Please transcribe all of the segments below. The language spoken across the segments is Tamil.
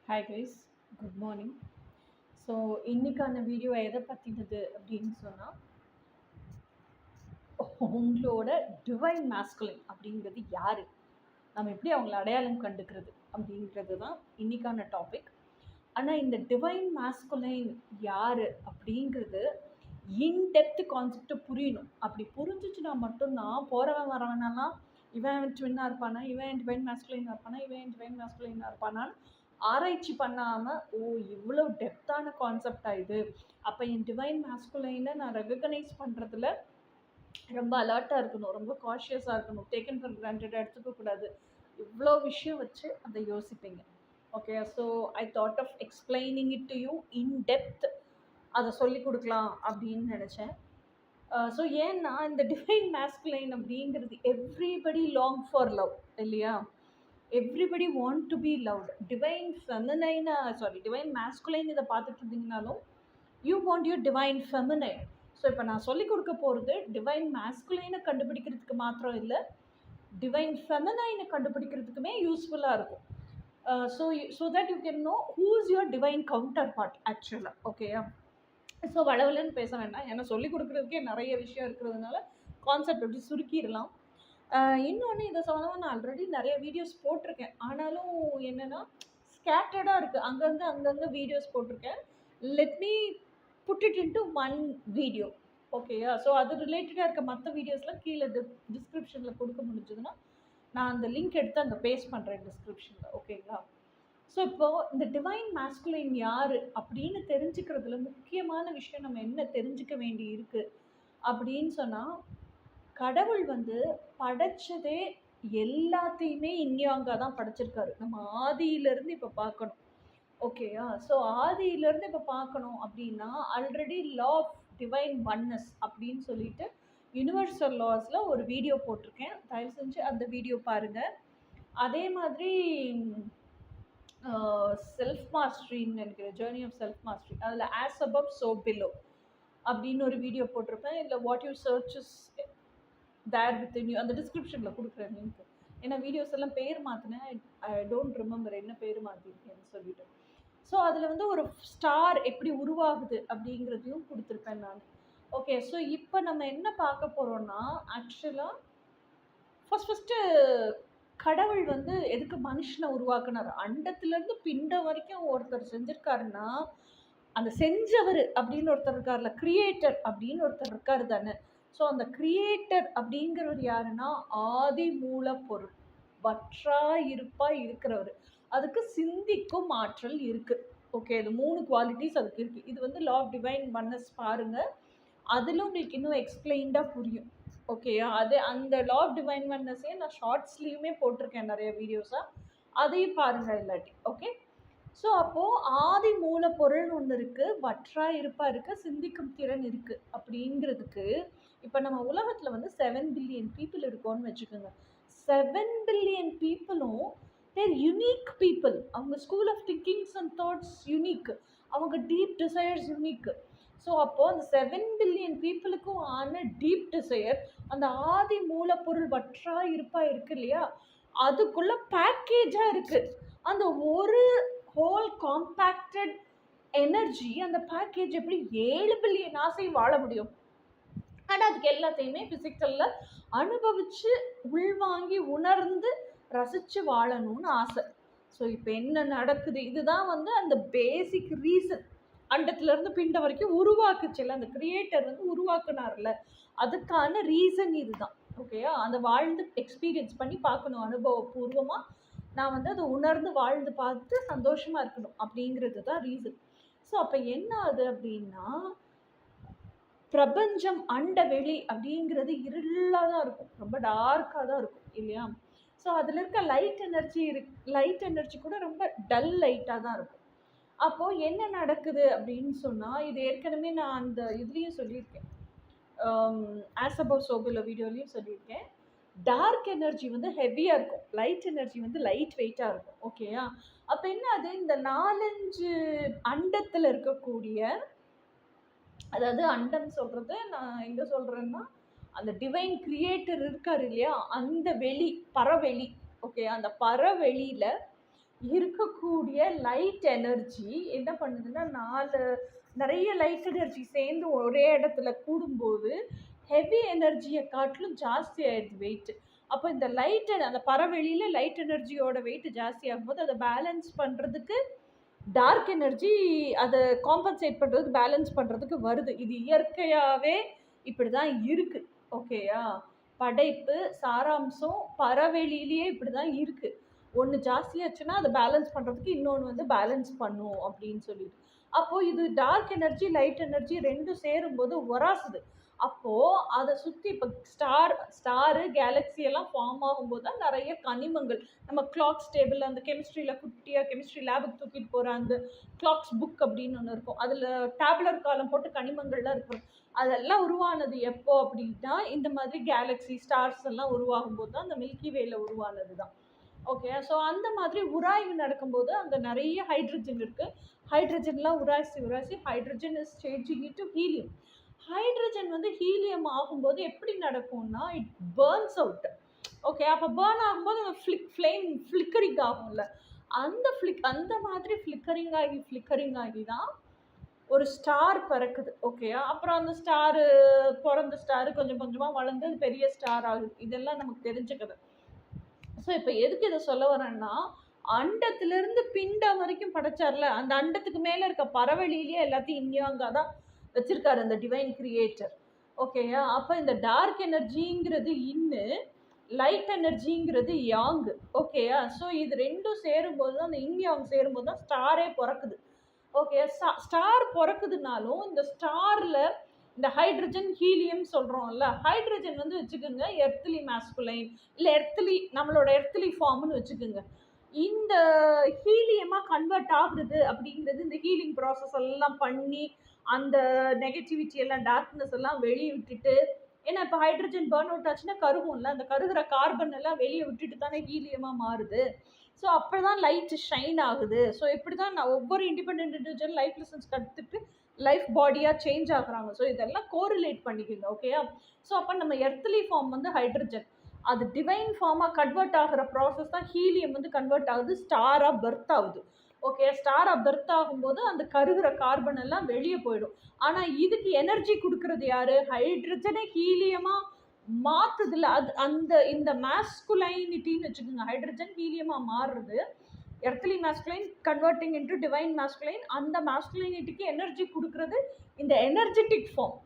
Hi guys, good morning. So இன்னைக்கான வீடியோ எதை பற்றினது அப்படின்னு சொன்னால், உங்களோட டிவைன் மேஸ்குலின் அப்படிங்கிறது யார், நம்ம எப்படி அவங்கள அடையாளம் கண்டுக்கிறது அப்படிங்கிறது தான் இன்னைக்கான டாபிக். ஆனால் இந்த டிவைன் மேஸ்குலைன் யார் அப்படிங்கிறது இன்டெப்த் கான்செப்டை புரியணும். அப்படி புரிஞ்சிச்சுன்னா மட்டும்தான் போகிறவன் வரவனெல்லாம் இவன் ட்வின்னாக இருப்பானா, இவன் டிவைன் மேஸ்குலைனாக இருப்பானா, இவன் டிவைன் மேஸ்குலைனாக இருப்பானான்னு ஆராய்ச்சி பண்ணாமல், ஓ இவ்வளோ டெப்த்தான கான்செப்டாக இது, அப்போ என் டிவைன் மேஸ்குலைனை நான் ரெகக்னைஸ் பண்ணுறதுல ரொம்ப அலர்ட்டாக இருக்கணும், ரொம்ப காஷியஸாக இருக்கணும், டேக்கன் ஃபார் கிராண்டட் எடுத்துக்கக்கூடாது. இவ்வளோ விஷயம் வச்சு அதை யோசிப்பீங்க. Okay, so I thought of explaining it to you in depth. அதை சொல்லி கொடுக்கலாம் அப்படின்னு நினச்சேன். ஸோ ஏன்னா இந்த டிவைன் மேஸ்குலைன் அப்படிங்கிறது எவ்ரிபடி லாங் ஃபார் லவ் இல்லையா? Everybody want to be loved. Divine ஃபெமினைனா டிவைன் மேஸ்குலைன் இதை பார்த்துட்டு இருந்தீங்கனாலும் you want your divine feminine. So இப்போ நான் சொல்லிக் கொடுக்க போகிறது டிவைன் மேஸ்குலைனை கண்டுபிடிக்கிறதுக்கு மாத்திரம் இல்லை, டிவைன் ஃபெமினைனை கண்டுபிடிக்கிறதுக்குமே யூஸ்ஃபுல்லாக இருக்கும். So that you can know who is your divine counterpart ஆக்சுவலாக. ஓகேயா? ஸோ வளவலன்னு பேச வேண்டாம், ஏன்னா சொல்லிக் கொடுக்குறதுக்கே நிறைய விஷயம் இருக்கிறதுனால கான்செப்ட் எப்படி சுருக்கிடலாம். இன்னொன்று, இதை சொல்லவும் நான் ஆல்ரெடி நிறைய வீடியோஸ் போட்டிருக்கேன், ஆனாலும் என்னென்னா ஸ்கேட்டர்டாக இருக்குது, அங்கங்கே வீடியோஸ் போட்டிருக்கேன். Let me put it into one video. ஓகேயா? ஸோ அது ரிலேட்டடாக இருக்க மற்ற வீடியோஸ்லாம் கீழே டிஸ்கிரிப்ஷனில் கொடுக்க முடிஞ்சதுன்னா நான் அந்த லிங்க் எடுத்து அங்கே பேஸ்ட் பண்ணுறேன் டிஸ்கிரிப்ஷனில். ஓகேங்களா? ஸோ இப்போது இந்த டிவைன் மேஸ்குலைன் யார் அப்படின்னு தெரிஞ்சுக்கிறதுல முக்கியமான விஷயம் நம்ம என்ன தெரிஞ்சுக்க வேண்டி இருக்குது அப்படின்னு சொன்னால், கடவுள் படைச்சதே எல்லாத்தையுமே இங்கேயாங்க தான் படைச்சிருக்காரு. நம்ம ஆதியிலேருந்து இப்போ பார்க்கணும். ஓகேயா? ஸோ ஆதியிலேருந்து இப்போ பார்க்கணும் அப்படின்னா already law of divine oneness அப்படின்னு சொல்லிட்டு யூனிவர்சல் லாஸில் ஒரு வீடியோ போட்டிருக்கேன், தயவு செஞ்சு அந்த வீடியோ பாருங்கள். அதே மாதிரி செல்ஃப் மாஸ்ட்ரின்னு நினைக்கிறேன், ஜேர்னி ஆஃப் செல்ஃப் மாஸ்ட்ரி, அதில் ஆஸ் அபவ் ஸோ பிலோ அப்படின்னு ஒரு வீடியோ போட்டிருப்பேன். இல்லை what you search is there with you, அந்த டிஸ்கிரிப்ஷனில் கொடுக்குறேன் லிங்க். ஏன்னா வீடியோஸ் எல்லாம் பேர் மாற்றினேன், ஐ டோன்ட் ரிமெம்பர் என்ன பேர் மாற்றிருக்கேன்னு சொல்லிட்டு. ஸோ அதில் ஒரு ஸ்டார் எப்படி உருவாகுது அப்படிங்கிறதையும் கொடுத்துருப்பேன் நான். ஓகே, ஸோ இப்போ நம்ம என்ன பார்க்க போகிறோன்னா, ஆக்சுவலாக ஃபஸ்ட்டு கடவுள் எதுக்கு மனுஷனை உருவாக்குனார்? அண்டத்துலேருந்து பிண்டம் வரைக்கும் ஒருத்தர் செஞ்சுருக்காருன்னா, அந்த செஞ்சவர் அப்படின்னு ஒருத்தர் இருக்கார்ல, கிரியேட்டர் அப்படின்னு ஒருத்தர் இருக்காரு தானே. ஸோ அந்த கிரியேட்டர் அப்படிங்கிறவர் யாருன்னா ஆதி மூலப்பொருள், வற்றா இருப்பா இருக்கிறவர். அதுக்கு சிந்திக்கும் ஆற்றல் இருக்குது. ஓகே, இது 3 குவாலிட்டிஸ் அதுக்கு இருக்குது. இது லா ஆஃப் டிவைன் ஒன்னஸ் பாருங்கள், அதில் உங்களுக்கு இன்னும் எக்ஸ்பிளைன்டாக புரியும். ஓகேயா? அது அந்த லா ஆஃப் டிவைன் ஒன்னஸே நான் ஷார்ட்ஸ்லேயுமே போட்டிருக்கேன் நிறைய வீடியோஸாக, அதையும் பாருங்கள் இல்லாட்டி. ஓகே, ஸோ அப்போது ஆதி மூலப்பொருள்னு ஒன்று இருக்குது, வற்றா இருப்பாக இருக்குது, சிந்திக்கும் திறன் இருக்குது அப்படிங்கிறதுக்கு இப்போ நம்ம உலகத்தில் 7 பில்லியன் பீப்புள் இருக்கோன்னு வச்சுக்கோங்க. 7 பில்லியன் பீப்புளும் தேர் யுனிக் பீப்புள். அவங்க school of thinkings and thoughts unique, அவங்க டீப் டிசையர்ஸ் யுனிக். ஸோ அப்போது அந்த 7 பில்லியன் பீப்புளுக்கும் ஆன டீப் டிசையர் அந்த ஆதி மூலப்பொருள் வற்றா இருப்பாக இருக்குது இல்லையா, அதுக்குள்ளே பேக்கேஜாக இருக்குது. அந்த ஒரு ஹோல் காம்பேக்டட் எனர்ஜி, அந்த பேக்கேஜ் எப்படி 7 பில்லியன் ஆசையும் வாழ முடியும்? ஆனால் அதுக்கு எல்லாத்தையுமே ஃபிசிக்கலில் அனுபவித்து உள்வாங்கி உணர்ந்து ரசித்து வாழணும்னு ஆசை. ஸோ இப்போ என்ன நடக்குது, இதுதான் அந்த பேசிக் ரீசன். அண்டத்துலேருந்து பிண்ட வரைக்கும் உருவாக்குச்சுல்ல, அந்த கிரியேட்டர் உருவாக்குனார்ல, அதுக்கான ரீசன் இதுதான். ஓகேயா? அந்த வாழ்ந்து எக்ஸ்பீரியன்ஸ் பண்ணி பார்க்கணும் அனுபவபூர்வமாக. நான் அதை உணர்ந்து வாழ்ந்து பார்த்து சந்தோஷமாக இருக்கணும் அப்படிங்கிறது தான் ரீசன். ஸோ அப்போ என்ன ஆகுது அப்படின்னா, பிரபஞ்சம் அண்ட வெளி அப்படிங்கிறது இருளாக தான் இருக்கும், ரொம்ப டார்க்காக தான் இருக்கும் இல்லையா? ஸோ அதில் இருக்க லைட் எனர்ஜி கூட ரொம்ப டல் லைட்டாக தான் இருக்கும். அப்போது என்ன நடக்குது அப்படின்னு சொன்னால், இது ஏற்கனவே நான் அந்த இதுலேயும் சொல்லியிருக்கேன், ஆஸ் அபவ் ஸோ பிலோ வீடியோலையும் சொல்லியிருக்கேன். டார்க் எனர்ஜி ஹெவியாக இருக்கும், லைட் எனர்ஜி லைட் வெயிட்டாக இருக்கும். ஓகேயா? அப்போ என்ன அது, இந்த 4-5 அண்டத்தில் இருக்கக்கூடிய, அதாவது அண்டம் சொல்கிறது நான் எங்கே சொல்கிறேன்னா, அந்த டிவைன் கிரியேட்டர் இருக்கார் இல்லையா, அந்த வெளி, பறவெளி. ஓகே, அந்த பறவெளியில் இருக்கக்கூடிய லைட் எனர்ஜி என்ன பண்ணுதுன்னா நிறைய லைட் எனர்ஜி சேர்ந்து ஒரே இடத்துல கூடும்போது ஹெவி எனர்ஜியை காட்டிலும் ஜாஸ்தி ஆயிடுது வெயிட். அப்போ இந்த அந்த பறவெளியில லைட் எனர்ஜியோட வெயிட் ஜாஸ்தி ஆகும்போது அதை பேலன்ஸ் பண்றதுக்கு டார்க் எனர்ஜி அதை காம்பன்சேட் பண்றதுக்கு பேலன்ஸ் பண்றதுக்கு வருது. இது இயற்கையாவே இப்படிதான் இருக்கு. ஓகேயா? படைப்பு சாராம்சம் பறவெளியிலேயே இப்படிதான் இருக்கு. ஒன்று ஜாஸ்தியாச்சுன்னா அதை பேலன்ஸ் பண்ணுறதுக்கு இன்னொன்று வந்து பேலன்ஸ் பண்ணும் அப்படின்னு சொல்லிட்டு. அப்போது இது டார்க் எனர்ஜி லைட் எனர்ஜி ரெண்டும் சேரும்போது ஒராசுது. அப்போது அதை சுற்றி இப்போ ஸ்டாரு கேலக்ஸி எல்லாம் ஃபார்ம் ஆகும்போது தான் நிறைய கனிமங்கள் நம்ம கிளாக்ஸ் டேபிள் அந்த கெமிஸ்ட்ரியில் குட்டியாக கெமிஸ்ட்ரி லேபுக்கு தூக்கிட்டு போகிற அந்த கிளாக்ஸ் புக் அப்படின்னு ஒன்று இருக்கும். அதில் டேப்லர் காலம் போட்டு கனிமங்கள்லாம் இருக்கும். அதெல்லாம் உருவானது எப்போ அப்படின்னா இந்த மாதிரி கேலக்ஸி ஸ்டார்ஸ் எல்லாம் உருவாகும் போது தான் அந்த மில்கி வேல உருவானது தான். ஓகே, ஸோ அந்த மாதிரி உராய்வு நடக்கும்போது அங்கே நிறைய ஹைட்ரஜன் இருக்குது. ஹைட்ரஜன்லாம் உராசி hydrogen is changing into helium. Hydrogen வந்து ஹீலியம் ஆகும்போது எப்படி நடக்கும்னா இட் பர்ன்ஸ் அவுட். ஓகே, அப்போ பர்ன் ஆகும்போது அந்த ஃப்ளேம் ஃப்ளிக்கரிங் ஆகும்ல, அந்த மாதிரி ஃப்ளிக்கரிங் ஆகி தான் ஒரு ஸ்டார் பிறக்குது. ஓகேயா? அப்புறம் அந்த பிறந்த ஸ்டாரு கொஞ்சம் கொஞ்சமாக வளர்ந்து பெரிய ஸ்டார் ஆகுது. இதெல்லாம் நமக்கு தெரிஞ்சுக்கிறது. ஸோ இப்போ எதுக்கு இதை சொல்ல வரேன்னா, அண்டத்திலிருந்து பிண்டம் வரைக்கும் படைச்சார்ல, அந்த அண்டத்துக்கு மேலே இருக்க பறவெளியிலேயே எல்லாத்தையும் இன்யாங்கா தான் வச்சிருக்காரு அந்த டிவைன் கிரியேட்டர். ஓகேயா? அப்போ இந்த டார்க் எனர்ஜிங்கிறது லைட் எனர்ஜிங்கிறது யாங். ஓகேயா? ஸோ இது ரெண்டும் சேரும்போது தான் அந்த இன்யாங் சேரும்போது தான் ஸ்டாரே பிறக்குது. ஓகே, ஸ்டார் பிறக்குதுனாலும் இந்த ஸ்டாரில் இந்த ஹைட்ரஜன் ஹீலியம் சொல்கிறோம்ல, ஹைட்ரஜன் வந்து வச்சுக்கோங்க எர்த்லி மேஸ்குலைன் இல்லை நம்மளோட எர்த்லி ஃபார்ம்னு வச்சுக்கோங்க. இந்த ஹீலியமாக கன்வெர்ட் ஆகுறது அப்படிங்கிறது இந்த ஹீலிங் ப்ராசஸ் எல்லாம் பண்ணி அந்த நெகட்டிவிட்டி எல்லாம் டார்க்னஸ் எல்லாம் வெளியே விட்டுட்டு, ஏன்னா இப்போ ஹைட்ரஜன் பர்ன் அவுட் ஆச்சுன்னா கருகும்ல, அந்த கருகிற கார்பன் எல்லாம் வெளியே விட்டுட்டு தானே ஹீலியமாக மாறுது. ஸோ அப்படி தான் லைட் ஷைன் ஆகுது. ஸோ இப்படி தான் நான் ஒவ்வொரு இண்டிபெண்ட் இண்டிவிஜுவல் லைஃப் லெசன்ஸ் கற்றுட்டு லைஃப் பாடியாக சேஞ்ச் ஆகுறாங்க. ஸோ இதெல்லாம் கோரிலேட் பண்ணிக்கோங்க. ஓகேயா? ஸோ அப்போ நம்ம எர்த்லி ஃபார்ம் வந்து ஹைட்ரஜன், அது டிவைன் ஃபார்மாக கன்வெர்ட் ஆகிற ப்ராசஸ் தான் ஹீலியம் வந்து கன்வெர்ட் ஆகுது, ஸ்டாராக பர்த் ஆகுது. ஓகே, ஸ்டாராக பர்த் ஆகும்போது அந்த கருகிற கார்பன் எல்லாம் வெளியே போயிடும். ஆனால் இதுக்கு எனர்ஜி கொடுக்கறது யாரு? ஹைட்ரஜனை ஹீலியமாக மாற்றுதில்ல. இந்த மாஸ்குலைனிட்டின்னு வச்சுக்கோங்க, ஹைட்ரஜன் ஹீலியமாக மாறுறது, earthly masculine converting into divine masculine. அந்த மாஸ்குலைனிட்டிக்கு எனர்ஜி கொடுக்கறது இந்த எனர்ஜெட்டிக் ஃபார்ம்.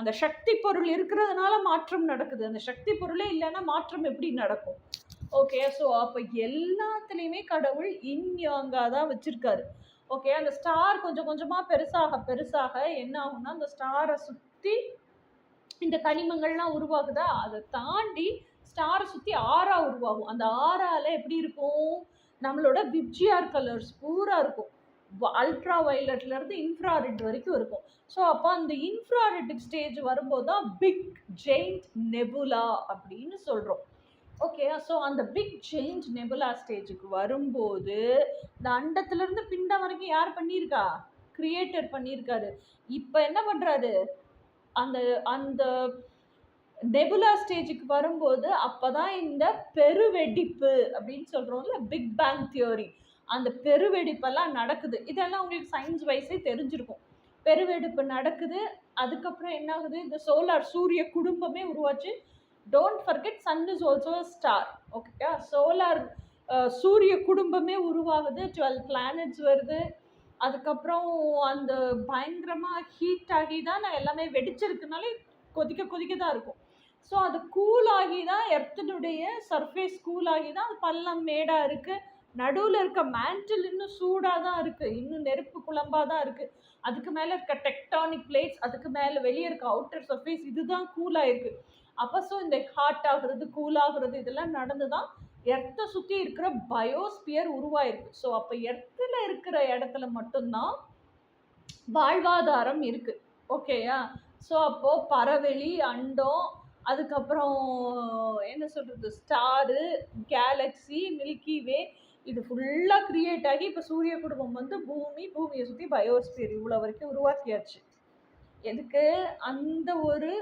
அந்த சக்தி பொருள் இருக்கிறதுனால மாற்றம் நடக்குது. அந்த சக்தி பொருளே இல்லைன்னா மாற்றம் எப்படி நடக்கும்? ஓகே, ஸோ அப்போ எல்லாத்துலேயுமே கடவுள் இன்யாங்கா தான் வச்சிருக்காரு. ஓகே, அந்த ஸ்டார் கொஞ்சம் கொஞ்சமாக பெருசாக என்ன ஆகும்னா அந்த ஸ்டாரை சுற்றி இந்த கனிமங்கள்லாம் உருவாகுதா, அதை தாண்டி ஸ்டாரை சுற்றி ஆறா உருவாகும். அந்த ஆறால எப்படி இருக்கும்? நம்மளோட விப்ஜிஆர் கலர்ஸ் பூரா இருக்கும். அல்ட்ரா வயலட்லேருந்து இன்ஃப்ராரெட் வரைக்கும் இருக்கும். ஸோ அப்போ அந்த இன்ஃப்ராரெட் ஸ்டேஜ் வரும்போது தான் பிக் ஜெயிண்ட் நெபுலா அப்படின்னு சொல்கிறோம். ஓகே, ஸோ அந்த பிக் ஜெயிண்ட் நெபுலா ஸ்டேஜுக்கு வரும்போது இந்த அண்டத்துலேருந்து பிண்டம் வரைக்கும் யார் பண்ணியிருக்கா? கிரியேட்டர் பண்ணியிருக்காரு. இப்போ என்ன பண்ணுறாரு? அந்த அந்த நெபுலா ஸ்டேஜுக்கு வரும்போது அப்போதான் இந்த பெருவெடிப்பு அப்படின்னு சொல்கிறோம்ல, பிக் பேங் தியோரி, அந்த பெருவெடிப்பெல்லாம் நடக்குது. இதெல்லாம் உங்களுக்கு சயின்ஸ் வைஸே தெரிஞ்சிருக்கும். பெருவெடிப்பு நடக்குது. அதுக்கப்புறம் என்ன ஆகுது? இந்த சூரிய குடும்பமே உருவாச்சு. Don't forget sun is also a star. Okay, சூரிய குடும்பமே உருவாகுது. 12 பிளானட்ஸ் வருது. அதுக்கப்புறம் அந்த பயங்கரமாக ஹீட் ஆகி தான் எல்லாமே வெடிச்சிருக்குனாலே கொதிக்க தான் இருக்கும். ஸோ அது கூலாகி தான் எர்த்தினுடைய சர்ஃபேஸ் கூலாகி தான் அது பள்ளம் மேடாக இருக்குது. நடுவில் இருக்க மேண்டில் இன்னும் சூடாக தான் இருக்குது, இன்னும் நெருப்பு குழம்பாக தான் இருக்குது. அதுக்கு மேலே இருக்க டெக்டானிக் பிளேட்ஸ், அதுக்கு மேலே வெளியே இருக்க அவுட்டர் சர்ஃபேஸ் இதுதான் கூலாக இருக்குது. அப்போ ஸோ இந்த ஹாட் ஆகுறது கூல் ஆகுறது இதெல்லாம் நடந்து தான் எர்த்தை சுற்றி இருக்கிற பயோஸ்பியர் உருவாயிருக்கு. ஸோ அப்போ எர்த்தில் இருக்கிற இடத்துல மட்டும்தான் வாழ்வாதாரம் இருக்குது. ஓகேயா? ஸோ அப்போது பறவெளி, அண்டம், அதுக்கப்புறம் என்ன சொல்கிறது, ஸ்டாரு, கேலக்ஸி, மில்கி வே, இது ஃபுல்லாக க்ரியேட் ஆகி இப்போ சூரிய குடும்பம் வந்து பூமியை சுற்றி பயோஸ்பியர் இவ்வளோ வரைக்கும் உருவாக்கியாச்சு. எதுக்கு? அந்த ஒரு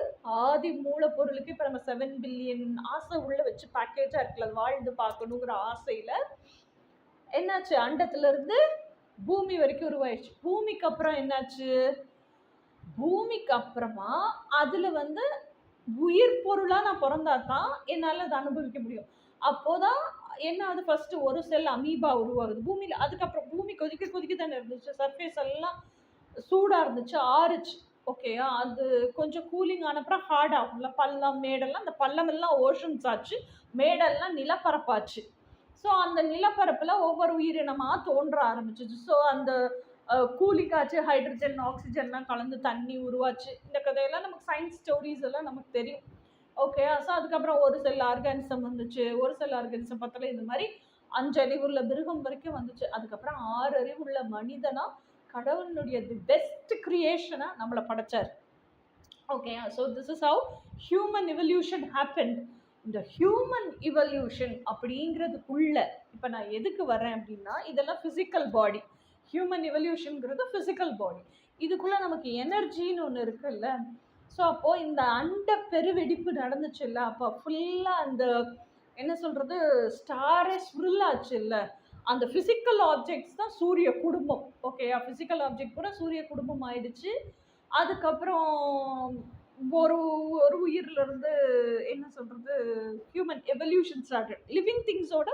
ஆதி மூலப்பொருளுக்கு இப்போ நம்ம 7 பில்லியன் ஆசை உள்ள வச்சு பேக்கேஜாக இருக்குல்ல, வாழ்ந்து பார்க்கணுங்கிற ஆசையில் என்னாச்சு, அண்டத்துல இருந்து பூமி வரைக்கும் உருவாயிடுச்சு. பூமிக்கு அப்புறம் என்னாச்சு, பூமிக்கு அப்புறமா அதுல வந்து உயிர் பொருளா நான் பிறந்தா தான் என்னால அதை அனுபவிக்க முடியும். அப்போதான் என்ன ஆகுது, ஃபர்ஸ்ட் ஒரு செல் அமீபா உருவாகுது பூமியில. அதுக்கப்புறம் பூமி கொதிக்க கொதிக்க தானே இருந்துச்சு, சர்ஃபேஸ் எல்லாம் சூடா இருந்துச்சு, ஆறுச்சு. ஓகேயா, அது கொஞ்சம் கூலிங் ஆன அப்புறம் ஹார்ட் ஆகும்ல, பள்ளம் மேடெல்லாம், அந்த பள்ளம் எல்லாம் ஓஷன்ஸ் ஆச்சு, மேடெல்லாம் நிலப்பரப்பாச்சு. ஸோ அந்த நிலப்பரப்புல ஒவ்வொரு உயிரினமா தோன்ற ஆரம்பிச்சிச்சு. ஸோ அந்த கூலிங் ஆச்சு, ஹைட்ரஜன் ஆக்சிஜன்லாம் கலந்து தண்ணி உருவாச்சு. இந்த கதையெல்லாம் நமக்கு சயின்ஸ் ஸ்டோரிஸ் எல்லாம் நமக்கு தெரியும். ஓகே, ஸோ அதுக்கப்புறம் ஒரு செல் ஆர்கானிசம் வந்துச்சு, ஒரு செல் ஆர்கானிசம் பத்தல, இந்த மாதிரி 5 அறிவுள்ள மிருகம் வரைக்கும் வந்துச்சு. அதுக்கப்புறம் 6 அறிவுள்ள மனிதனா கடவுளுடைய தி பெஸ்ட் கிரியேஷனா நம்மளை படைச்சார். Okay, so this is how human evolution happen. இந்த ஹியூமன் இவல்யூஷன் அப்படிங்கிறதுக்குள்ள இப்போ நான் எதுக்கு வரேன் அப்படின்னா, இதெல்லாம் ஃபிசிக்கல் பாடி. ஹியூமன் இவல்யூஷன்ங்கிறது ஃபிசிக்கல் பாடி. இதுக்குள்ள நமக்கு எனர்ஜின்னு ஒன்று இருக்குல்ல. ஸோ அப்போது இந்த அண்ட பெருவெடிப்பு நடந்துச்சு இல்லை, அப்போ ஃபுல்லாக அந்த என்ன சொல்கிறது, ஸ்டாரே ஸ்ப்ரில் ஆச்சு இல்லை, அந்த ஃபிசிக்கல் ஆப்ஜெக்ட்ஸ் தான் சூரிய குடும்பம். ஓகேயா, ஃபிசிக்கல் ஆப்ஜெக்ட் கூட சூரிய குடும்பம் ஆயிடுச்சு. அதுக்கப்புறம் ஒரு ஒரு உயிரிலிருந்து என்ன சொல்கிறது, ஹியூமன் எவல்யூஷன் ஸ்டார்டட், லிவிங் திங்ஸோட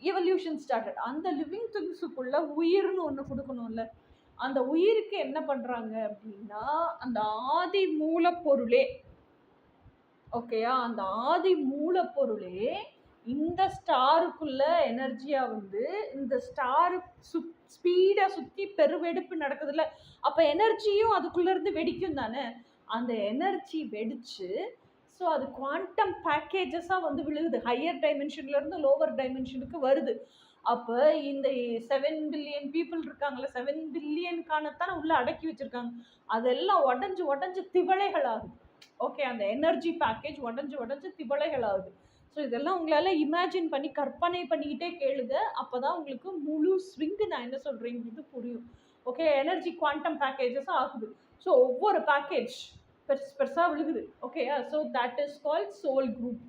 எவல்யூஷன் ஸ்டார்டட். அந்த லிவிங் திங்ஸுக்குள்ள உயிர்னு ஒன்று கொடுக்கணும்ல. அந்த உயிருக்கு என்ன பண்ணுறாங்க அப்படின்னா, அந்த ஆதி மூலப்பொருளே, ஓகேயா, அந்த ஆதி மூலப்பொருளே இந்த ஸ்டாருக்குள்ள எனர்ஜியா வந்து இந்த ஸ்டாரு ஸ்பீடா சுற்றி பெருவெடிப்பு நடக்குதுல்ல, அப்போ எனர்ஜியும் அதுக்குள்ள இருந்து வெடிக்கும் தானே. அந்த எனர்ஜி வெடிச்சு ஸோ அது குவாண்டம் பேக்கேஜஸாக வந்து விழுகுது, ஹையர் டைமென்ஷன்லேருந்து லோவர் டைமென்ஷனுக்கு வருது. அப்போ இந்த 7 பில்லியன் பீப்புள் இருக்காங்களே, 7 பில்லியனுக்கானத்தானே உள்ளே அடக்கி வச்சுருக்காங்க, அதெல்லாம் உடஞ்சி உடஞ்சி திவளைகள் ஆகுது. ஓகே, அந்த எனர்ஜி பேக்கேஜ் உடஞ்சி உடஞ்சி திவளைகள் ஆகுது. ஸோ இதெல்லாம் உங்களால் இமேஜின் பண்ணி கற்பனை பண்ணிக்கிட்டே கேளுங்க, அப்போ தான் உங்களுக்கு முழு ஸ்விங்கு நான் என்ன சொல்கிறேங்கிறது புரியும். ஓகே, எனர்ஜி குவாண்டம் பேக்கேஜஸாக ஆகுது. ஸோ ஒவ்வொரு பேக்கேஜ் பெருசாக விழுகுது. ஓகேயா, so that is called soul group.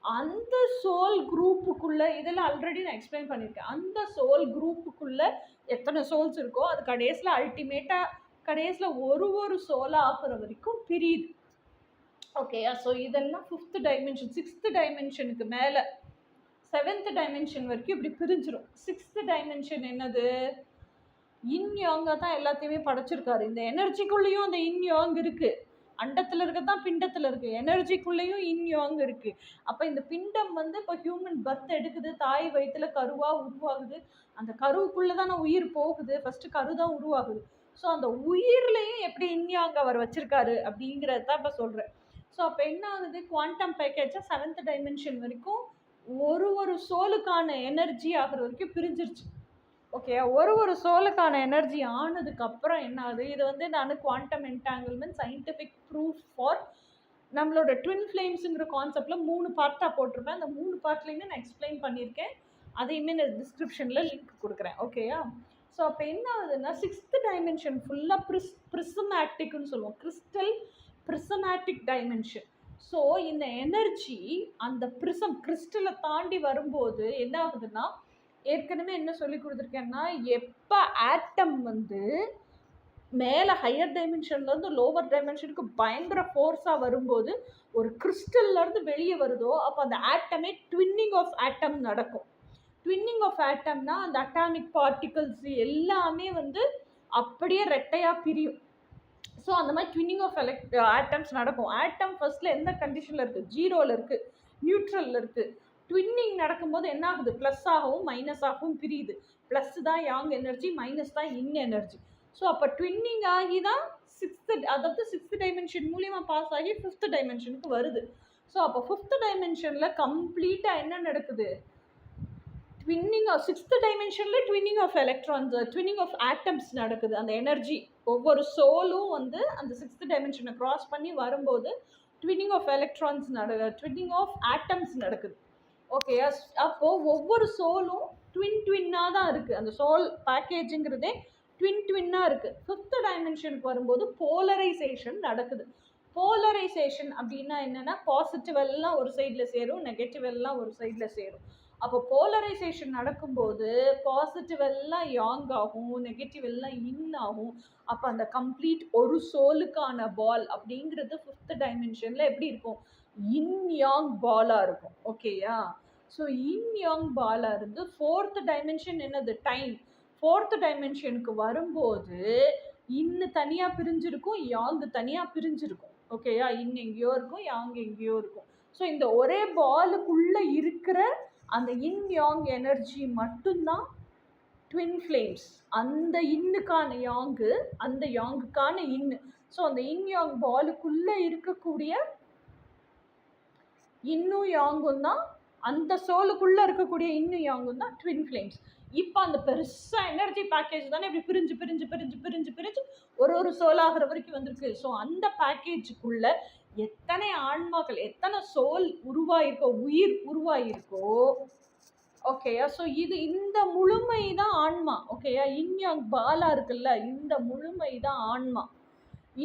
அந்த சோல் குரூப்புக்குள்ளே, இதெல்லாம் ஆல்ரெடி நான் எக்ஸ்பிளைன் பண்ணியிருக்கேன், அந்த சோல் குரூப்புக்குள்ளே எத்தனை சோல்ஸ் இருக்கோ அது கடைசியில் அல்டிமேட்டாக கடைசியில் ஒரு சோலாக ஆகிற வரைக்கும் பிரியுது. ஓகேயா, ஸோ இதெல்லாம் 5th டைமென்ஷன். 6th டைமென்ஷனுக்கு மேலே 7th டைமென்ஷன் வரைக்கும் இப்படி பிரிஞ்சிடும். 6th டைமென்ஷன் என்னது, இன் யாங்காக தான் எல்லாத்தையுமே படைச்சிருக்காரு. இந்த எனர்ஜிக்குள்ளேயும் அந்த இன் யாங் இருக்குது, அண்டத்தில் இருக்கதான் பிண்டத்தில் இருக்குது, எனர்ஜிக்குள்ளேயும் இன் யாங் இருக்குது. அப்போ இந்த பிண்டம் வந்து இப்போ ஹியூமன் பர்த் எடுக்குது, தாய் வயிற்றுல கருவாக உருவாகுது, அந்த கருவுக்குள்ளே தானே உயிர் போகுது, ஃபஸ்ட்டு கரு தான் உருவாகுது. ஸோ அந்த உயிர்லேயும் எப்படி இன் யாங் அவர் வச்சுருக்காரு அப்படிங்கிறது தான் இப்போ சொல்கிறேன். ஸோ அப்போ என்ன ஆகுது, குவாண்டம் பேக்கேஜாக 7th டைமென்ஷன் வரைக்கும் ஒரு சோலுக்கான எனர்ஜி ஆகிற வரைக்கும் பிரிஞ்சிருச்சு. ஓகே, ஒரு சோலுக்கான எனர்ஜி ஆனதுக்கப்புறம் என்ன ஆகுது, இது வந்து நான் quantum entanglement scientific proof for நம்மளோட ட்வின் ஃப்ளேம்ஸுங்கிற கான்செப்டில் 3 பார்ட்டாக போட்டிருப்பேன். அந்த 3 பார்ட்லேயுமே நான் எக்ஸ்பிளைன் பண்ணியிருக்கேன், அதையுமே நான் டிஸ்கிரிப்ஷனில் லிங்க் கொடுக்குறேன். ஓகேயா, ஸோ அப்போ என்ன ஆகுதுன்னா 6th டைமென்ஷன் ஃபுல்லாக ப்ரிசமேட்டிக்னு சொல்லுவோம், கிறிஸ்டல் ப்ரிசமேட்டிக் டைமென்ஷன். ஸோ இந்த எனர்ஜி அந்த கிறிஸ்டலை தாண்டி வரும்போது என்ன ஆகுதுன்னா, ஏற்கனவே என்ன சொல்லி கொடுத்துருக்கேன்னா, எப்போ ஆட்டம் வந்து மேலே ஹையர் டைமென்ஷன்லேருந்து லோவர் டைமென்ஷனுக்கு பயங்கர ஃபோர்ஸாக வரும்போது ஒரு கிறிஸ்டல்லேருந்து வெளியே வருதோ, அப்போ அந்த ஆட்டமே ட்வின்னிங் ஆஃப் ஆட்டம் நடக்கும். ட்வின்னிங் ஆஃப் ஆட்டம்னா அந்த அட்டாமிக் பார்ட்டிகல்ஸ் எல்லாமே வந்து அப்படியே ரெட்டையாக பிரியும். ஸோ அந்த மாதிரி ட்வின்னிங் ஆஃப் ஆட்டம்ஸ் நடக்கும். ஆட்டம் ஃபர்ஸ்ட்டில் எந்த கண்டிஷனில் இருக்குது, 0ல் இருக்குது, நியூட்ரலில் இருக்குது. ட்வின்னிங் நடக்கும்போது என்ன ஆகுது, ப்ளஸ் ஆகவும் மைனஸ் ஆகவும் பிரியுது. ப்ளஸ் தான் யாங் எனர்ஜி, மைனஸ் தான் இன் எனர்ஜி. ஸோ அப்போ ட்வின்னிங் ஆகி தான் 6th டைமென்ஷன் மூலியமாக பாஸ் ஆகி 5th டைமென்ஷனுக்கு வருது. ஸோ அப்போ 5th டைமென்ஷனில் கம்ப்ளீட்டாக என்ன நடக்குது, ட்வின்னிங் ஆஃப் 6th டைமென்ஷனில் twinning of electrons, twinning of atoms நடக்குது. அந்த எனர்ஜி ஒவ்வொரு சோலும் வந்து அந்த 6th டைமென்ஷனை க்ராஸ் பண்ணி வரும்போது twinning of electrons twinning of atoms நடக்குது. ஓகே, அப்போது ஒவ்வொரு சோலும் ட்வின்னாக தான் இருக்குது. அந்த சோல் பேக்கேஜுங்கிறதே ட்வின்னாக இருக்குது. 5th டைமென்ஷனுக்கு வரும்போது போலரைசேஷன் நடக்குது. போலரைசேஷன் அப்படின்னா என்னென்னா, பாசிட்டிவ் எல்லாம் ஒரு சைடில் சேரும், நெகட்டிவ் எல்லாம் ஒரு சைடில் சேரும். அப்போ போலரைசேஷன் நடக்கும்போது பாசிட்டிவ் எல்லாம் யாங் ஆகும், நெகட்டிவ் எல்லாம் இன் ஆகும். அப்போ அந்த கம்ப்ளீட் ஒரு சோலுக்கான பால் அப்படிங்கிறது 5th டைமென்ஷன்ல எப்படி இருக்கும்? இன் யாங் பாலா இருக்கும். ஓகேயா? ஸோ இன் யாங் பாலா இருந்து 4th டைமென்ஷன் என்னது? டைம். 4th டைமென்ஷனுக்கு வரும்போது இன்னு தனியா பிரிஞ்சிருக்கும், யாங் தனியா பிரிஞ்சிருக்கும். ஓகேயா? இன் எங்கேயோ இருக்கும், யாங் எங்கேயோ இருக்கும். ஸோ இந்த ஒரே பாலுக்குள்ள இருக்கிற அந்த இன் யாங் எனர்ஜி மட்டும்தான் ட்வின் ஃப்ளேம்ஸ். அந்த இன்னுக்கான யாங்கு, அந்த யாங்குக்கான இன்னு. ஸோ அந்த இன் யாங் பாலுக்குள்ள இருக்கக்கூடிய இன்னும் யாங்கும் தான், அந்த சோலுக்குள்ள இருக்கக்கூடிய இன்னும் யாங்கும் தான் ட்வின் ஃப்ளேம்ஸ். இப்போ அந்த பெருசா எனர்ஜி பேக்கேஜ் தானே இப்படி பிரிஞ்சு பிரிஞ்சு பிரிஞ்சு பிரிஞ்சு பிரிஞ்சு ஒரு சோல் ஆகிற வரைக்கும் வந்திருக்கு. ஸோ அந்த பேக்கேஜுக்குள்ள எத்தனை ஆன்மாக்கள், எத்தனை சோல் உருவாயிருக்கோ, உயிர் உருவாயிருக்கோ, ஓகேயா? ஸோ இந்த முழுமை தான் ஆன்மா. ஓகேயா? இன்யாங் பாலா இருக்குல்ல, இந்த முழுமை தான் ஆன்மா.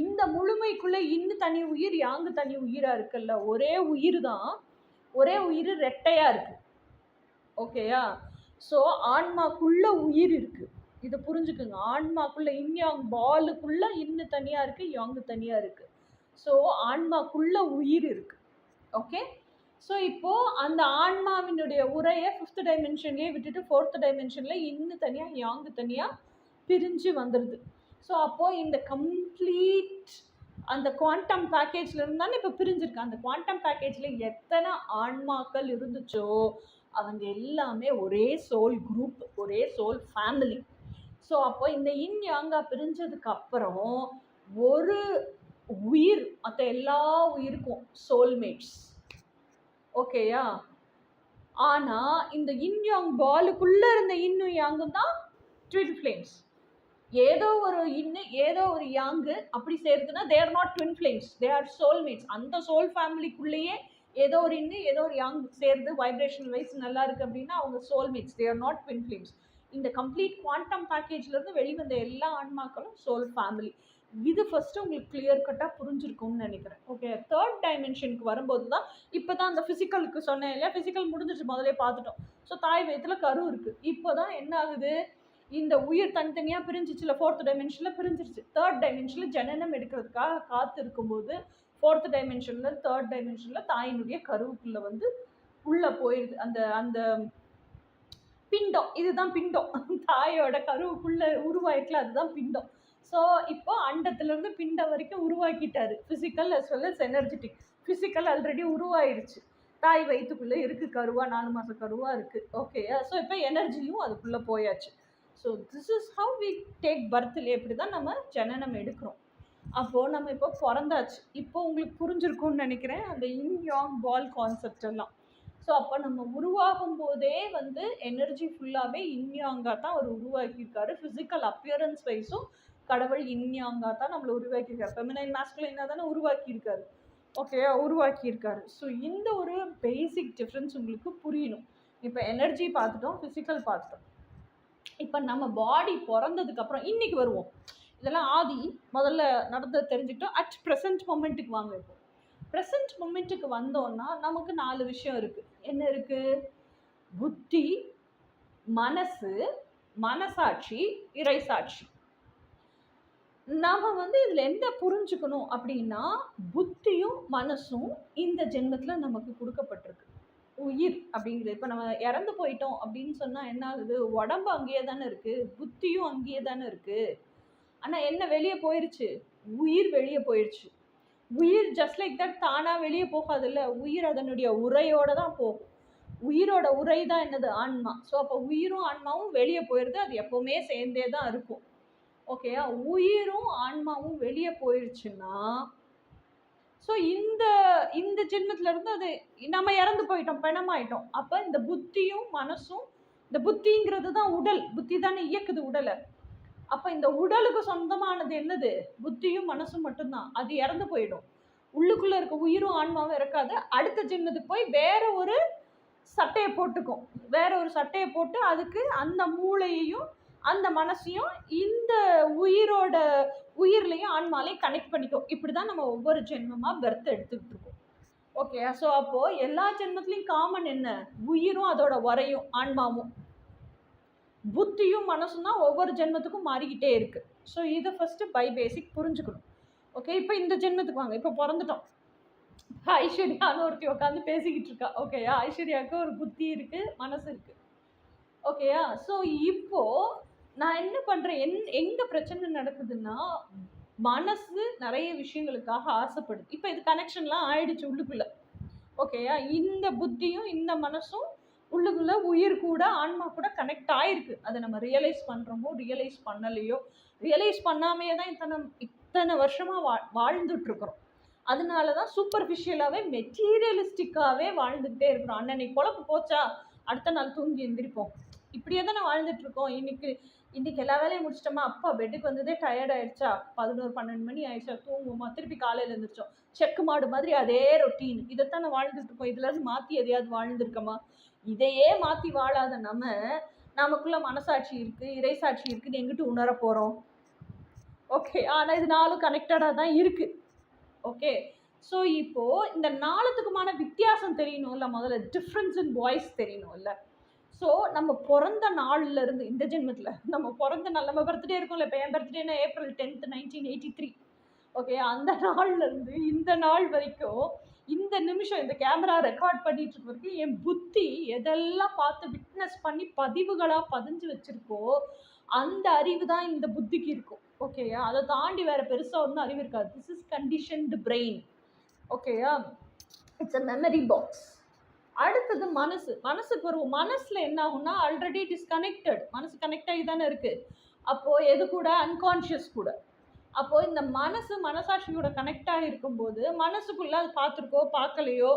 இந்த முழுமைக்குள்ள இன்னு தனி உயிர், யாங்கு தனி உயிரா இருக்குல்ல, ஒரே உயிர் தான். ஒரே உயிர் ரெட்டையா இருக்கு. ஓகேயா? ஸோ ஆன்மாக்குள்ள உயிர் இருக்கு. இதை புரிஞ்சுக்குங்க. ஆன்மாக்குள்ள இன்யாங் பாலுக்குள்ள இன்னு தனியா இருக்கு, யாங்கு தனியா இருக்கு. ஸோ ஆன்மாக்குள்ள உயிர் இருக்கு. ஓகே? ஸோ இப்போ அந்த ஆன்மாவினுடைய உரையை 5th டைமென்ஷன்லேயே விட்டுட்டு 4th டைமென்ஷன்ல இன்னு தனியா யாங்கு தனியா பிரிஞ்சு வந்துடுது. ஸோ அப்போ இந்த கம்ப்ளீட் அந்த குவாண்டம் பேக்கேஜ்ல இருந்தாலும் இப்போ பிரிஞ்சிருக்கு. அந்த குவாண்டம் பேக்கேஜ்ல எத்தனை ஆன்மாக்கள் இருந்துச்சோ அவங்க எல்லாமே ஒரே சோல் குரூப், ஒரே சோல் ஃபேமிலி. ஸோ அப்போ இந்த இன் யாங்கா பிரிஞ்சதுக்கு அப்புறம் ஒரு உயிர் மற்ற எல்லா உயிருக்கும் சோல்மேட்ஸ். ஓகேயா? ஆனா இந்த இன் யாங் பாலுக்குள்ள இருந்த இன்னும் யாங்கும் தான் ட்வின் ஃப்ளேம்ஸ். ஏதோ ஒரு இன்னு ஏதோ ஒரு யாங்கு அப்படி சேர்த்துனா they are not twin flames, they are soulmates. அந்த சோல் ஃபேமிலிக்குள்ளேயே ஏதோ ஒரு இன்னு ஏதோ ஒரு யாங் சேர்ந்து வைப்ரேஷன் வைஸ் நல்லா இருக்கு அப்படின்னா அவங்க soulmates, they are not twin flames. இந்த கம்ப்ளீட் குவாண்டம் பேக்கேஜ்ல இருந்து வெளிவந்த எல்லா ஆன்மாக்களும் சோல் ஃபேமிலி. இது ஃபர்ஸ்ட் உங்களுக்கு கிளியர் கட்டா புரிஞ்சிருக்கும்னு நினைக்கிறேன். ஓகே? 3rd டைமென்ஷனுக்கு வரும்போது தான் இப்போதான் அந்த ஃபிசிக்கலுக்கு சொன்னேன் இல்லையா, ஃபிசிக்கல் முடிஞ்சிச்சு, முதலே பார்த்துட்டோம். ஸோ தாய் வயிற்றுல கரு இருக்கு. இப்போதான் என்ன ஆகுது, இந்த உயிர் தனித்தனியா பிரிஞ்சிச்சுல, 4th டைமென்ஷன்ல பிரிஞ்சிருச்சு. 3rd டைமென்ஷன்ல ஜனனம் எடுக்கிறதுக்காக காத்து இருக்கும்போது 4th டைமென்ஷன்ல 3rd டைமென்ஷன்ல தாயினுடைய கருவுக்குள்ள வந்து உள்ள போயிருது அந்த அந்த பிண்டம். இதுதான் பிண்டம். தாயோட கருவுக்குள்ள உருவாயிருக்கல, அதுதான் பிண்டம். ஸோ இப்போ அண்டத்துல இருந்து பிண்டம் வரைக்கும் உருவாக்கிட்டாரு. Physical as well as energetic. Physical already உருவாயிருச்சு, தாய் வயிற்றுக்குள்ள இருக்கு, கருவா 4 மாச கருவா இருக்கு. ஓகேயா? ஸோ இப்போ எனர்ஜியும் அதுக்குள்ள போயாச்சு. So this is how we take பர்த்ல. எப்படி தான் நம்ம ஜனனம் எடுக்கிறோம். அப்போது நம்ம இப்போ பிறந்தாச்சு. இப்போ உங்களுக்கு புரிஞ்சிருக்கும்னு நினைக்கிறேன் அந்த இன் யாங் பால் கான்செப்ட் எல்லாம். ஸோ அப்போ நம்ம உருவாகும் போதே வந்து எனர்ஜி ஃபுல்லாகவே இன்யாங்காக தான் அவர் உருவாக்கியிருக்காரு. ஃபிசிக்கல் அப்பியரன்ஸ் வைஸும் கடவுள் இன்யாங்காக தான் நம்மளை உருவாக்கியிருக்காரு. ஃபெமினைன் மாஸ்குலைனாக தானே உருவாக்கியிருக்காரு. ஓகேயா? உருவாக்கியிருக்காரு. ஸோ இந்த ஒரு பேசிக் டிஃப்ரென்ஸ் உங்களுக்கு புரியணும். இப்போ எனர்ஜி பார்த்துட்டோம், ஃபிசிக்கல் பார்த்துட்டோம். இப்போ நம்ம பாடி பிறந்ததுக்கப்புறம் இன்னைக்கு வருவோம். இதெல்லாம் ஆதி முதல்ல நடந்தது தெரிஞ்சுக்கிட்டோம். அட் ப்ரெசன்ட் மொமெண்ட்டுக்கு வாங்க. இப்போ ப்ரெசன்ட் மொமெண்ட்டுக்கு வந்தோம்னா நமக்கு 4 விஷயம் இருக்குது. என்ன இருக்குது? புத்தி, மனசு, மனசாட்சி, இறைசாட்சி. நாம் வந்து இதில் என்ன புரிஞ்சுக்கணும் அப்படின்னா, புத்தியும் மனசும் இந்த ஜென்மத்தில் நமக்கு கொடுக்கப்பட்டிருக்கு. உயிர் அப்படிங்கிறது இப்போ நம்ம இறந்து போயிட்டோம் அப்படின்னு சொன்னால் என்ன ஆகுது? உடம்பு அங்கேயே தானே இருக்குது, புத்தியும் அங்கேயே தானே இருக்குது. ஆனால் என்ன வெளியே போயிடுச்சு? உயிர் வெளியே போயிடுச்சு. உயிர் ஜஸ்ட் லைக் தட் தானாக வெளியே போகாதுல்ல, உயிர் அதனுடைய உரையோடு தான் போகும். உயிரோட உரை தான் என்னது? ஆன்மா. ஸோ அப்போ உயிரும் ஆன்மாவும் வெளியே போயிடுது. அது எப்போவுமே சேர்ந்தே தான் இருக்கும். ஓகேயா? உயிரும் ஆன்மாவும் வெளியே போயிடுச்சுன்னா ஸோ இந்த ஜென்மத்துல இருந்து அது நம்ம இறந்து போயிட்டோம், பிணமாயிட்டோம். அப்போ இந்த புத்தியும் மனசும், இந்த புத்திங்கிறது தான் உடல், புத்தி தானே இயக்குது உடலை. அப்போ இந்த உடலுக்கு சொந்தமானது என்னது? புத்தியும் மனசும் மட்டும்தான். அது இறந்து போயிடும். உள்ளுக்குள்ள இருக்க உயிரும் ஆன்மாவும் இறக்காது. அடுத்த ஜென்மத்துக்கு போய் வேற ஒரு சட்டையை போட்டுக்கும். வேற ஒரு சட்டையை போட்டு அதுக்கு அந்த மூளையையும் அந்த மனசையும் இந்த உயிர்லையும் ஆன்மாலையும் கனெக்ட் பண்ணிக்கும். இப்படிதான் நம்ம ஒவ்வொரு ஜென்மமா பர்த் எடுத்துக்கிட்டு இருக்கோம். ஓகே. ஸோ அப்போ எல்லா ஜென்மத்திலையும் காமன் என்ன? உயிரும் அதோட உரையும் ஆன்மாவும் புத்தியும் மனசும் தான் ஒவ்வொரு ஜென்மத்துக்கும் மாறிக்கிட்டே இருக்கு. ஸோ இதை ஃபர்ஸ்ட் பை பேசிக் புரிஞ்சுக்கணும். ஓகே, இப்போ இந்த ஜென்மத்துக்கு வாங்க. இப்போ பிறந்துட்டோம். ஐஸ்வர்யான்னு ஒருத்தி உட்காந்து பேசிக்கிட்டு இருக்கா. ஓகேயா, ஐஸ்வர்யாவுக்கு ஒரு புத்தி இருக்கு, மனசு இருக்கு. ஓகேயா, ஸோ இப்போ நான் என்ன பண்றேன், எங்க பிரச்சனை நடக்குதுன்னா, மனசு நிறைய விஷயங்களுக்காக ஆசைப்படுது. இப்போ இது கனெக்ஷன்லாம் ஆயிடுச்சு உள்ளுக்குள்ள. ஓகேயா, இந்த புத்தியும் இந்த மனசும் உள்ளுக்குள்ள உயிர் கூட ஆன்மா கூட கனெக்ட் ஆயிருக்கு. அதை நம்ம ரியலைஸ் பண்றோமோ ரியலைஸ் பண்ணலையோ, ரியலைஸ் பண்ணாமையே தான் இத்தனை வருஷமா வாழ்ந்துட்டு இருக்கிறோம். அதனாலதான் சூப்பர்ஃபிஷியலாவே மெட்டீரியலிஸ்டிக்காவே வாழ்ந்துகிட்டே இருக்கிறோம். அன்னைக்கு குழப்பு போச்சா அடுத்த நாள் தூங்கி எந்திரிப்போம். இப்படியே தான் வாழ்ந்துட்டு இருக்கோம். இன்னைக்கு எல்லா வேலையும் முடிச்சிட்டோமா, அப்பா பெட்டுக்கு வந்ததே டயர்ட் ஆயிடுச்சா, 11-12 மணி ஆயிடுச்சா, தூங்குவோமா, திருப்பி காலையில எழுந்திரிச்சோம், செக்கு மாடு மாதிரி அதே ரொட்டீன். இதைத்தானே வாழ்ந்துட்டு இருக்கோம். இதுல இருந்து மாத்தி எதையாவது வாழ்ந்துருக்கோமா? இதையே மாத்தி வாழாத நமக்குள்ள மனசாட்சி இருக்கு, இறைசாட்சி இருக்குன்னு எங்கிட்டு உணர போறோம்? ஓகே, ஆனா இது நாலும் கனெக்டடா தான் இருக்கு. ஓகே, ஸோ இப்போ இந்த நாலுத்துக்குமான வித்தியாசம் தெரியணும்ல, முதல்ல டிஃப்ரென்ஸ் இன் வாய்ஸ் தெரியணும்ல. ஸோ நம்ம பிறந்த நாள்ல இருந்து இந்த ஜென்மத்தில் நம்ம பிறந்த நாள், நம்ம பர்த்டே இருக்கும்ல, இப்போ என் பர்த்டேனா April 10, 1983. ஓகே, அந்த நாள்ல இருந்து இந்த நாள் வரைக்கும், இந்த நிமிஷம் இந்த கேமரா ரெக்கார்ட் பண்ணிட்டு இருக்க வரைக்கும் என் புத்தி எதெல்லாம் பார்த்து விட்னஸ் பண்ணி பதிவுகளாக பதிஞ்சு வச்சிருக்கோ அந்த அறிவு தான் இந்த புத்திக்கு இருக்கும். ஓகேயா, அதை தாண்டி வேற பெருசா ஒன்றும் அறிவு இருக்காது. This is conditioned brain. ஓகேயா, இட்ஸ் அ மெமரி பாக்ஸ். அடுத்தது மனசுக்கு வருவோம். மனசுல என்ன ஆகும்னா, ஆல்ரெடி இட் இஸ் கனெக்டட். மனசு கனெக்ட் ஆகி தானே இருக்கு. அப்போ எது கூட? அன்கான்ஷியஸ் கூட. அப்போ இந்த மனசாட்சியோட கனெக்ட் ஆகி இருக்கும்போது மனசுக்குள்ள அது பார்த்துருக்கோ பார்க்கலையோ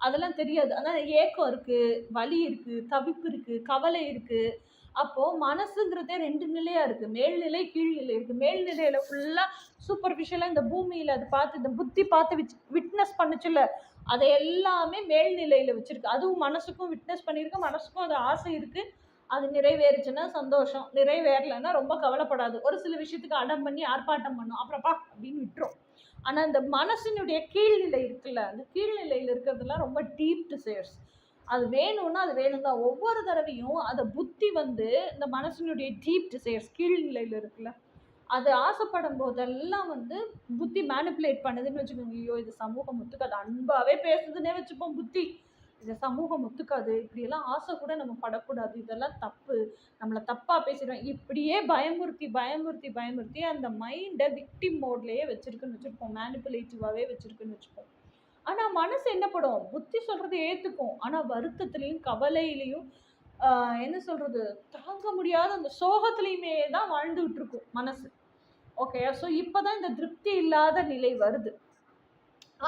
அதெல்லாம் தெரியாது. ஆனால் ஏக்கம் இருக்கு, வலி இருக்கு, தவிப்பு இருக்கு, கவலை இருக்கு. அப்போ மனசுங்கிறதே 2 நிலையா இருக்கு, மேல்நிலை கீழ்நிலை இருக்கு. மேல்நிலையில ஃபுல்லா சூப்பர்ஃபிஷியலா இந்த பூமியில அது பார்த்து இந்த புத்தி பார்த்து விட்னஸ் பண்ணுச்சுல்ல, அதை எல்லாமே மேல்நிலையில வச்சிருக்கு. அதுவும் மனசுக்கும் விட்னஸ் பண்ணியிருக்கு, மனசுக்கும் அது ஆசை இருக்கு. அது நிறைவேறுச்சுன்னா சந்தோஷம், நிறைவேறலைன்னா ரொம்ப கவலைப்படாது. ஒரு சில விஷயத்துக்கு அடம் பண்ணி ஆர்ப்பாட்டம் பண்ணும், அப்புறப்பா அப்படின்னு விட்டுரும். ஆனால் இந்த மனசினுடைய கீழ்நிலை இருக்குல்ல, அந்த கீழ்நிலையில் இருக்கிறதுலாம் ரொம்ப டீப் டிசைர்ஸ். அது வேணும்னா அது வேணும் தான். ஒவ்வொரு தடவையும் அதை புத்தி இந்த மனசினுடைய டீப் டிசைர்ஸ் கீழ்நிலையில் இருக்குல்ல, அது ஆசைப்படும் போதெல்லாம் புத்தி மேனிப்புலேட் பண்ணுதுன்னு வச்சுக்கோங்க. ஐயோ இது சமூகம் ஒத்துக்காது, அன்பாவே பேசுதுன்னே வச்சுப்போம் புத்தி. இந்த சமூகம் ஒத்துக்காது, இப்படியெல்லாம் ஆசை கூட நம்ம படக்கூடாது, இதெல்லாம் தப்பு, நம்மளை தப்பா பேசிடுவோம், இப்படியே பயமுறுத்தி பயமுறுத்தி பயமுறுத்தி அந்த மைண்டை விக்டிம் மோட்லயே வச்சிருக்குன்னு வச்சுருப்போம், மேனிப்புலேட்டிவாவே வச்சிருக்குன்னு வச்சுப்போம். ஆனா மனசு என்ன படும்? புத்தி சொல்றதை ஏத்துக்கும், ஆனா வருத்தத்திலையும் கவலையிலையும் என்ன சொல்றது, தாங்க முடியாத அந்த சோகத்திலையுமே தான் வாழ்ந்துகிட்டு இருக்கும் மனசு. ஓகே, ஸோ இப்பதான் இந்த திருப்தி இல்லாத நிலை வருது.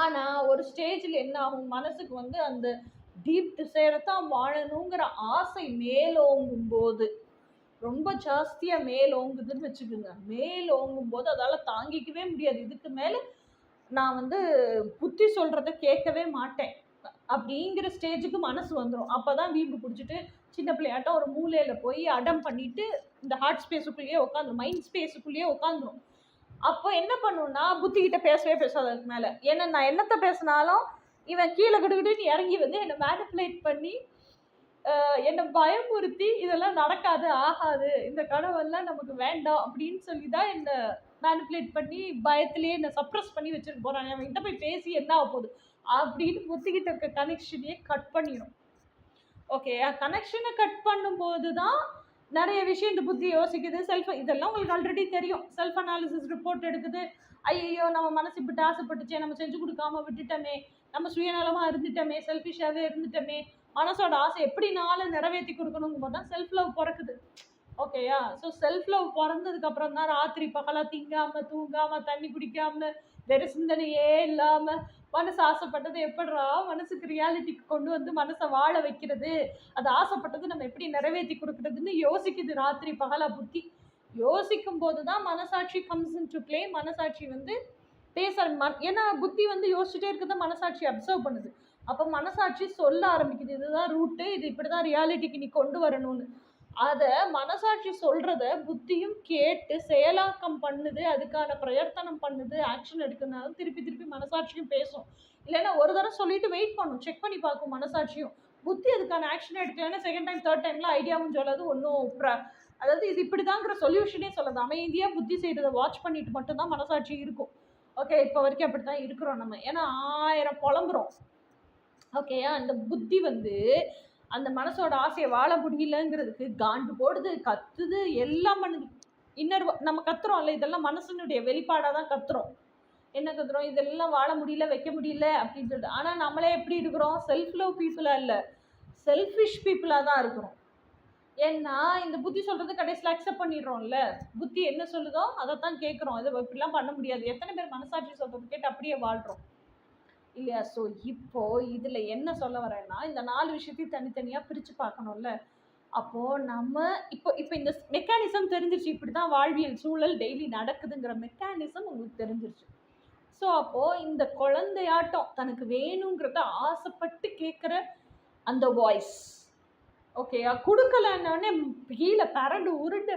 ஆனா ஒரு ஸ்டேஜ்ல என்ன ஆகும், மனசுக்கு அந்த டீப் டிசைரை தான் வாழணுங்கிற ஆசை மேலோங்கும் போது, ரொம்ப ஜாஸ்தியா மேலோங்குதுன்னு வச்சுக்கோங்க. மேலோங்கும் போது அதால தாங்கிக்கவே முடியாது. இதுக்கு மேல நான் புத்தி சொல்றதை கேட்கவே மாட்டேன் அப்படிங்கிற ஸ்டேஜுக்கு மனசு வந்துடும். அப்பதான் வீம்பு பிடிச்சிட்டு சின்ன பிள்ளையாட்டம் ஒரு மூலையில போய் அடம் பண்ணிட்டு இந்த ஹார்ட் ஸ்பேஸுக்குள்ளேயே உட்காந்துரும், மைண்ட் ஸ்பேஸுக்குள்ளேயே உட்காந்துரும். அப்போ என்ன பண்ணுன்னா, புத்தி கிட்ட பேசவே பேசாது அதுக்கு மேல. ஏன்னா நான் என்னத்தை பேசினாலும் இவன் கீழே கிடுகிடுன்னு இறங்கி என்னை மேனிப்புலேட் பண்ணி என்னை பயமுறுத்தி இதெல்லாம் நடக்காது, ஆகாது, இந்த கனவெல்லாம் நமக்கு வேண்டாம் அப்படின்னு சொல்லி தான் என்னை மேனிப்புலேட் பண்ணி பயத்திலேயே என்னை சப்ரஸ் பண்ணி வச்சுட்டு போறாங்க. அவன்கிட்ட போய் பேசி என்ன ஆக போகுது அப்படின்னு புத்திக்கிட்ட இருக்க கனெக்ஷனையே கட் பண்ணிடும். ஓகே, கனெக்ஷனை கட் பண்ணும்போது தான் நிறைய விஷயம் இந்த புத்தி யோசிக்குது. இதெல்லாம் உங்களுக்கு ஆல்ரெடி தெரியும். செல்ஃப் அனாலிசிஸ் ரிப்போர்ட் எடுக்குது. ஐயோ நம்ம மனசு இப்படி ஆசைப்பட்டுச்சே, நம்ம செஞ்சு கொடுக்காம விட்டுட்டோமே, நம்ம சுயநலமா இருந்துட்டோமே, செல்ஃபிஷாவே இருந்துட்டோமே, மனசோட ஆசை எப்படினாலும் நிறைவேற்றி கொடுக்கணுங்கும் போது தான் செல்ஃப் லவ் பிறக்குது. ஓகேயா, ஸோ செல்ஃப் லவ் பிறந்ததுக்கு அப்புறம் தான் ராத்திரி பகலா திங்காம தூங்காம தண்ணி குடிக்காம வேற சிந்தனையே இல்லாம மனசு ஆசைப்பட்டது எப்படா மனசுக்கு ரியாலிட்டிக்கு கொண்டு மனசை வாழ வைக்கிறது, அது ஆசைப்பட்டது நம்ம எப்படி நிறைவேற்றி கொடுக்கறதுன்னு யோசிக்குது ராத்திரி பகலா புத்தி. யோசிக்கும் போது தான் மனசாட்சி கம்ஸ் இன் டு பிளே. மனசாட்சி பேச, ஏன்னா புத்தி யோசிச்சுட்டே இருக்கிறத மனசாட்சி அப்சர்வ் பண்ணுது. அப்போ மனசாட்சி சொல்ல ஆரம்பிக்குது, இதுதான் ரூட்டு, இது இப்படிதான் ரியாலிட்டிக்கு நீ கொண்டு வரணும்னு. அதை மனசாட்சி சொல்றத புத்தியும் கேட்டு செயலாக்கம் பண்ணுது, அதுக்கான பிரயத்தனம் பண்ணுது, ஆக்ஷன் எடுக்கிறதுனால திருப்பி திருப்பி மனசாட்சியும் பேசும். இல்லைன்னா ஒரு தடவை சொல்லிட்டு வெயிட் பண்ணும், செக் பண்ணி பார்க்கும் மனசாட்சியும். புத்தி அதுக்கான ஆக்ஷன் எடுக்கலன்னா செகண்ட் டைம் தேர்ட் டைம்ல ஐடியாவும் சொல்லாது, ஒன்றும் அதாவது இது இப்படிதாங்கிற சொல்யூஷனே சொல்லாது. அமைதியாக புத்தி செய்யறதை வாட்ச் பண்ணிட்டு மட்டும்தான் மனசாட்சி இருக்கும். ஓகே, இப்போ வரைக்கும் அப்படித்தான் இருக்கிறோம் நம்ம. ஏன்னா 1000 புலம்புறோம். ஓகேயா, அந்த புத்தி வந்து அந்த மனசோட ஆசையை வாழ முடியலங்கிறதுக்கு காண்டு போடுது, கத்துது, எல்லாம் பண்ணுது. நம்ம கத்துறோம்ல, இதெல்லாம் மனசனுடைய வெளிப்பாடாக தான் கத்துறோம். என்ன கத்துறோம்? இதெல்லாம் வாழ முடியல, வைக்க முடியல அப்படின்னு சொல்லிட்டு. ஆனால் நம்மளே எப்படி இருக்கிறோம்? செல்ஃப் லவ் பீப்புளாக இல்லை, செல்ஃபிஷ் பீப்புளாக தான் இருக்கிறோம். ஏன்னா இந்த புத்தி சொல்றது கடைசியில் அக்செப்ட் பண்ணிடுறோம்ல. புத்தி என்ன சொல்லுதோ அதைத்தான் கேட்குறோம். அது இப்படிலாம் பண்ண முடியாது. எத்தனை பேர் மனசாட்சி சொல்றது கேட்டு அப்படியே வாழ்றோம் இல்லையா? ஸோ இப்போ இதில் என்ன சொல்ல வரேன்னா, இந்த 4 விஷயத்தையும் தனித்தனியாக பிரித்து பார்க்கணும்ல. அப்போது நம்ம இப்போ இப்போ இந்த மெக்கானிசம் தெரிஞ்சிருச்சு, இப்படி தான் வாழ்வியல் சூழல் டெய்லி நடக்குதுங்கிற மெக்கானிசம் உங்களுக்கு தெரிஞ்சிருச்சு. ஸோ அப்போது இந்த குழந்தையாட்டம் தனக்கு வேணுங்கிறத ஆசைப்பட்டு கேட்குற அந்த வாய்ஸ், ஓகேயா, கொடுக்கலன்னே கீழே பரண்டு உருண்டு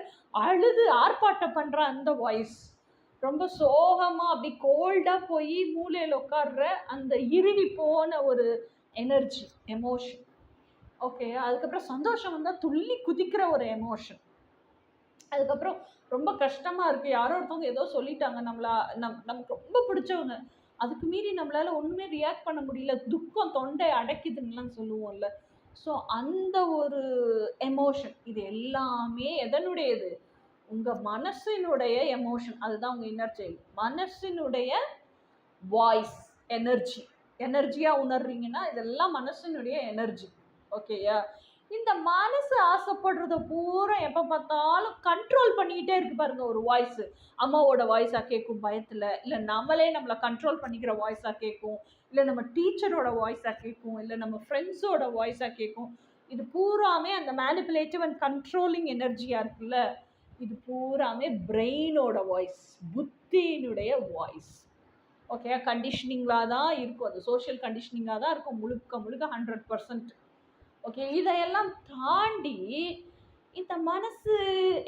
அழுது ஆர்ப்பாட்டம் பண்ணுற அந்த வாய்ஸ், ரொம்ப சோகமாக அப்படி கோல்டாக போய் மூலையில் உட்கார்ற அந்த இறுகி போன ஒரு எனர்ஜி, எமோஷன். ஓகே, அதுக்கப்புறம் சந்தோஷம் வந்தால் துள்ளி குதிக்கிற ஒரு எமோஷன். அதுக்கப்புறம் ரொம்ப கஷ்டமாக இருக்குது, யாரோ ஒருத்தவங்க ஏதோ சொல்லிட்டாங்க, நமக்கு ரொம்ப பிடிச்சவங்க, அதுக்கு மீறி நம்மளால் ஒன்றுமே ரியாக்ட் பண்ண முடியல, துக்கம் தொண்டை அடைக்குதுன்னெலாம் சொல்லுவோம்ல. ஸோ அந்த ஒரு எமோஷன், இது எல்லாமே எதனுடையது? உங்கள் மனசினுடைய எமோஷன். அதுதான் உங்கள் இன்னர் சைல்டு மனசினுடைய வாய்ஸ், எனர்ஜியாக உணர்றீங்கன்னா இதெல்லாம் மனசினுடைய எனர்ஜி. ஓகேயா? இந்த மனசு ஆசைப்படுறத பூரா எப்போ பார்த்தாலும் கண்ட்ரோல் பண்ணிக்கிட்டே இருக்கு பாருங்க. ஒரு வாய்ஸ் அம்மாவோட வாய்ஸாக கேட்கும் பயத்தில், இல்லை நம்மளே நம்மளை கண்ட்ரோல் பண்ணிக்கிற வாய்ஸாக கேட்கும், இல்லை நம்ம டீச்சரோட வாய்ஸாக கேட்கும், இல்லை நம்ம ஃப்ரெண்ட்ஸோட வாய்ஸாக கேட்கும். இது பூராமே அந்த மேனிப்புலேட்டிவ் அண்ட் கண்ட்ரோலிங் எனர்ஜியாக இருக்குல்ல, இது பூராமே பிரெயினோட வாய்ஸ், புத்தியினுடைய வாய்ஸ். ஓகே, கண்டிஷனிங்காக தான் இருக்கும், அது சோஷியல் கண்டிஷனிங்காக தான் இருக்கும் முழுக்க முழுக்க 100%. ஓகே, இதையெல்லாம் தாண்டி இந்த மனசு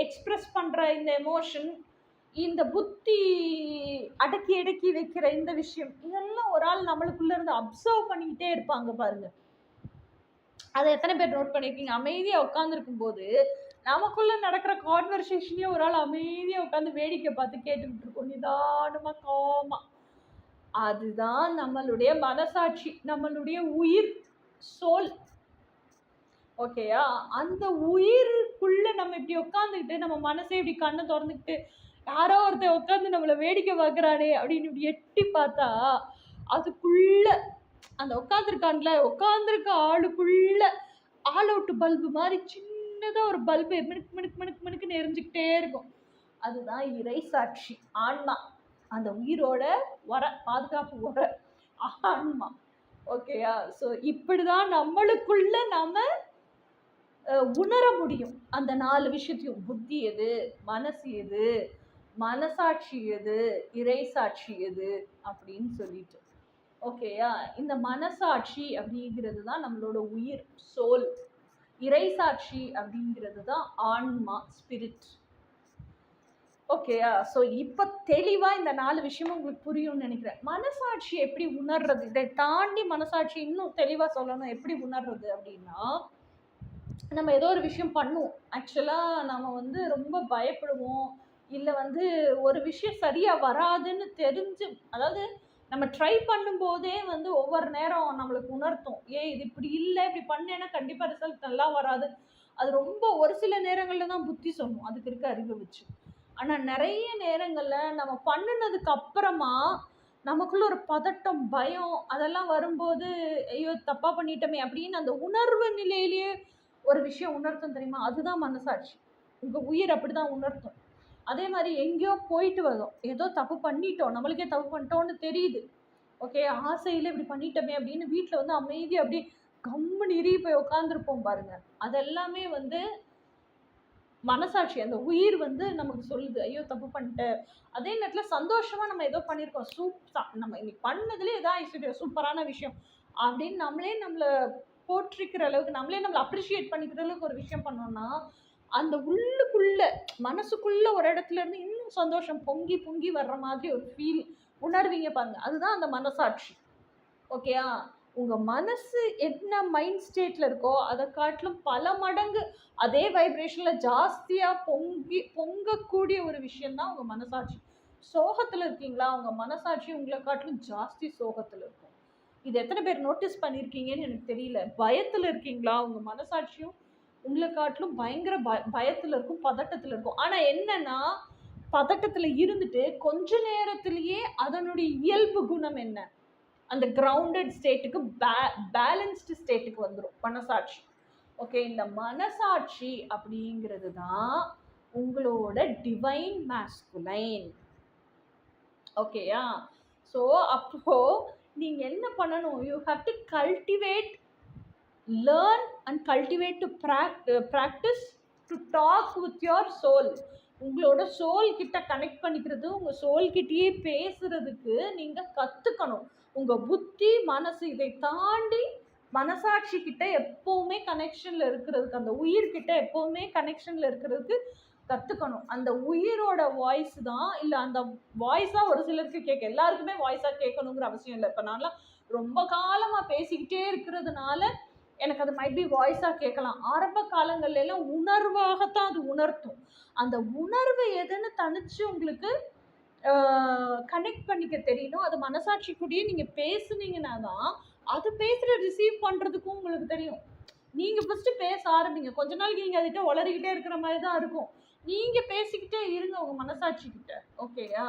எக்ஸ்பிரஸ் பண்ணுற இந்த எமோஷன், இந்த புத்தி அடக்கி அடக்கி வைக்கிற இந்த விஷயம், இதெல்லாம் ஒரு ஆள் நம்மளுக்குள்ள இருந்து அப்சர்வ் பண்ணிக்கிட்டே இருப்பாங்க பாருங்க. அதை எத்தனை பேர் நோட் பண்ணியிருக்கீங்க? அமைதியாக உட்காந்துருக்கும் போது நமக்குள்ள நடக்கிற கான்வர்சேஷனே ஒரு ஆள் அமைதியாக உட்காந்து வேடிக்கை பார்த்து கேட்டுக்கிட்டு இருக்கோம், நிதானமாக காமா. அதுதான் நம்மளுடைய மனசாட்சி, நம்மளுடைய உயிர், சோல். ஓகேயா? அந்த உயிருக்குள்ள நம்ம இப்படி உட்காந்துக்கிட்டு, நம்ம மனசே இப்படி கண்ணை திறந்துக்கிட்டு, யாரோ ஒருத்தர் உட்காந்து நம்மளை வேடிக்கை பார்க்குறானே அப்படின்னு இப்படி எட்டி பார்த்தா, அதுக்குள்ள அந்த உட்காந்துருக்க ஆளுக்குள்ள ஆல் அவுட் பல்பு மாதிரி சின்னதாக ஒரு பல்பு மினுக்கு மினுக்கு மினுக்கு மினுக்குன்னு எரிஞ்சுக்கிட்டே இருக்கும். அதுதான் இறை சாட்சி, ஆன்மா. அந்த உயிரோட பாதுகாப்பு வர ஆன்மா. ஓகேயா? ஸோ இப்படிதான் நம்மளுக்குள்ள நம்ம உணர முடியும் அந்த 4 விஷயத்தையும். புத்தி எது, மனசு எது, மனசாட்சி எது, இறை சாட்சி எது அப்படின்னு சொல்லிட்டு. ஓகேயா? இந்த மனசாட்சி அப்படிங்கிறது தான் நம்மளோட உயிர், சோல். இறை சாட்சி அப்படிங்கிறது தான் ஆன்மா, ஸ்பிரிட். ஓகேயா? ஸோ இப்போ தெளிவாக இந்த 4 விஷயமும் உங்களுக்கு புரியும்னு நினைக்கிறேன். மனசாட்சி எப்படி உணர்றது, இதை தாண்டி மனசாட்சி இன்னும் தெளிவாக சொல்லணும் எப்படி உணர்றது அப்படின்னா, நம்ம ஏதோ ஒரு விஷயம் பண்ணுவோம், ஆக்சுவலாக நம்ம ரொம்ப பயப்படுவோம், இல்லை ஒரு விஷயம் சரியாக வராதுன்னு தெரிஞ்சு, அதாவது நம்ம ட்ரை பண்ணும்போதே ஒவ்வொரு நேரம் நம்மளுக்கு உணர்த்தும், இது இப்படி இல்லை, இப்படி பண்ணேன்னா கண்டிப்பாக ரிசல்ட் நல்லா வராது. அது ரொம்ப ஒரு சில நேரங்களில் தான் புத்தி சொல்லும், அதுக்கு இருக்க அறிவை வச்சு. ஆனால் நிறைய நேரங்களில் நம்ம பண்ணினதுக்கு அப்புறமா நமக்குள்ள ஒரு பதட்டம், பயம் அதெல்லாம் வரும்போது, ஐயோ தப்பாக பண்ணிட்டோமே அப்படின்னு அந்த உணர்வு நிலையிலேயே ஒரு விஷயம் உணர்த்தும் தெரியுமா? அதுதான் மனசாட்சி. உங்கள் உயிர் அப்படி தான் உணர்த்தும். அதே மாதிரி எங்கேயோ போயிட்டு வரோம், ஏதோ தப்பு பண்ணிட்டோம், நம்மளுக்கே தப்பு பண்ணிட்டோன்னு தெரியுது. ஓகே, ஆசையில் இப்படி பண்ணிட்டோமே அப்படின்னு வீட்டில் அமைதி அப்படி கம்முன்னு இறுகி போய் உட்காந்துருப்போம் பாருங்க. அதெல்லாமே மனசாட்சி, அந்த உயிர் நமக்கு சொல்லுது, ஐயோ தப்பு பண்ணிட்டேன். அதே நேரத்தில் சந்தோஷமாக நம்ம ஏதோ பண்ணியிருக்கோம், நம்ம இன்னைக்கு பண்ணதுலேயே ஏதாவது சூப்பரான விஷயம் அப்படின்னு நம்மளை போற்றிக்கிற அளவுக்கு, நம்மளை அப்ரிஷியேட் பண்ணிக்கிற அளவுக்கு ஒரு விஷயம் பண்ணோம்னா, அந்த உள்ளுக்குள்ள மனசுக்குள்ள ஒரு இடத்துல இருந்து இன்னும் சந்தோஷம் பொங்கி பொங்கி வர்ற மாதிரி ஒரு ஃபீல் உணர்வீங்க பாருங்க, அதுதான் அந்த மனசாட்சி. ஓகேயா? உங்க மனசு என்ன மைண்ட் ஸ்டேட்ல இருக்கோ அதை காட்டிலும் பல மடங்கு அதே வைப்ரேஷன்ல ஜாஸ்தியா பொங்கக்கூடிய ஒரு விஷயம் தான் உங்க மனசாட்சி. சோகத்துல இருக்கீங்களா, உங்க மனசாட்சி உங்களை காட்டிலும் ஜாஸ்தி சோகத்துல இருக்கும். இது எத்தனை பேர் நோட்டீஸ் பண்ணியிருக்கீங்கன்னு எனக்கு தெரியல. பயத்துல இருக்கீங்களா, உங்க மனசாட்சியும் உங்களை காட்டிலும் பயங்கர பயத்துல இருக்கும், பதட்டத்துல இருக்கும். ஆனா என்னன்னா, பதட்டத்துல இருந்துட்டு கொஞ்ச நேரத்திலேயே அதனுடைய இயல்பு குணம் என்ன, அந்த கிரவுண்டட் ஸ்டேட்டுக்கு பேலன்ஸ்டு ஸ்டேட்டுக்கு வந்துடும் மனசாட்சி. ஓகே, இந்த மனசாட்சி அப்படிங்கிறது தான் உங்களோட டிவைன் மேஸ்குலைன். ஓகேயா? ஸோ அப்போ நீங்க என்ன பண்ணணும், you have to cultivate, learn and cultivate to practise to talk with your soul. உங்களோட சோல் கிட்ட கனெக்ட் பண்ணிக்கிறது, உங்கள் சோல் கிட்டேயே பேசுறதுக்கு நீங்கள் கற்றுக்கணும். உங்கள் புத்தி மனசு இதை தாண்டி மனசாட்சி கிட்ட எப்போவுமே கனெக்ஷனில் இருக்கிறதுக்கு, அந்த உயிர்கிட்ட எப்போவுமே கனெக்ஷனில் இருக்கிறதுக்கு கற்றுக்கணும். அந்த உயிரோட வாய்ஸ் தான், இல்லை அந்த வாய்ஸாக ஒரு சிலருக்கு கேட்க, எல்லாருக்குமே வாய்ஸாக கேட்கணுங்கிற அவசியம் இல்லை. இப்போ நான்லாம் ரொம்ப காலமாக பேசிக்கிட்டே இருக்கிறதுனால எனக்கு அது மைட் பி வாய்ஸாக கேட்கலாம். ஆரம்ப காலங்கள்ல எல்லாம் உணர்வாகத்தான் அது உணர்த்தும். அந்த உணர்வு எதுன்னு தனிச்சு உங்களுக்கு கனெக்ட் பண்ணிக்க தெரியணும். அது மனசாட்சி கூடயே நீங்கள் பேசுனீங்கன்னா தான் அது பேசுகிற ரிசீவ் பண்ணுறதுக்கும் உங்களுக்கு தெரியும். நீங்கள் ஃபஸ்ட்டு பேச ஆரம்பிங்க. கொஞ்ச நாளைக்கு நீங்கள் அதுகிட்ட உளறிக்கிட்டே இருக்கிற மாதிரி தான் இருக்கும். நீங்கள் பேசிக்கிட்டே இருங்க உங்கள் மனசாட்சி கிட்ட. ஓகேயா?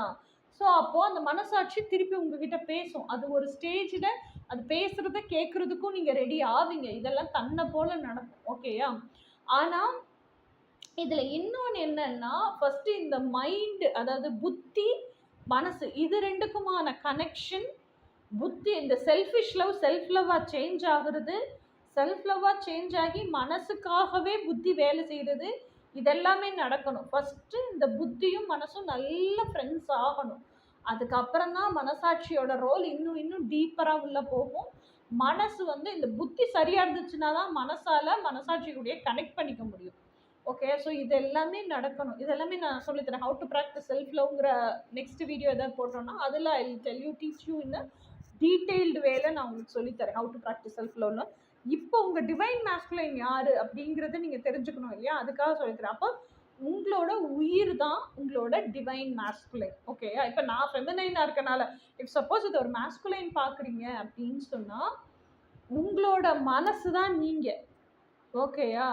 ஸோ அப்போது அந்த மனசாட்சி திருப்பி உங்ககிட்ட பேசும். அது ஒரு ஸ்டேஜில் அது பேசுகிறத கேட்குறதுக்கும் நீங்கள் ரெடி ஆவீங்க. இதெல்லாம் தன்னை போல் நடக்கும். ஓகேயா? ஆனால் இதில் இன்னொன்று என்னன்னா, ஃபஸ்ட்டு இந்த மைண்டு, அதாவது புத்தி மனசு, இது ரெண்டுக்குமான கனெக்ஷன். புத்தி இந்த செல்ஃபிஷ் லவ் செல்ஃப் லவ்வாக சேஞ்ச் ஆகுறது, செல்ஃப் லவ்வாக சேஞ்ச் ஆகி மனசுக்காகவே புத்தி வேலை செய்கிறது, இதெல்லாமே நடக்கணும். ஃபஸ்ட்டு இந்த புத்தியும் மனசும் நல்ல ஃப்ரெண்ட்ஸ் ஆகணும். அதுக்கப்புறம் தான் மனசாட்சியோட ரோல் இன்னும் இன்னும் டீப்பராக உள்ள போகும். மனசு இந்த புத்தி சரியாக இருந்துச்சுன்னா தான் மனசாட்சி கூட கனெக்ட் பண்ணிக்க முடியும். ஓகே, ஸோ இது எல்லாமே நடக்கணும். இதெல்லாமே நான் சொல்லித்தரேன். ஹவு டு ப்ராக்டிஸ் செல்ஃப் லவ்ங்கிற நெக்ஸ்ட் வீடியோ எதாவது போட்டோன்னா அதில் I tell you, teach you in detailed வேல நான் உங்களுக்கு சொல்லித்தரேன் ஹவு டு ப்ராக்டிஸ் செல்ஃப் லவ்னு. இப்போ உங்கள் டிவைன் மேஸ்குலைன் யார் அப்படிங்கிறத நீங்கள் தெரிஞ்சுக்கணும் இல்லையா, அதுக்காக சொல்லித்தரேன். அப்போ உங்களோட உயிர் தான் உங்களோட டிவைன் மேஸ்குலைன். ஓகேயா? இப்போ நான் ஃபெமினைனாக இருக்கனால, இஃப் சப்போஸ் இது ஒரு மேஸ்குலைன் பார்க்குறீங்க அப்படின்னு சொன்னால் உங்களோட மனசு தான் நீங்கள். ஓகேயா?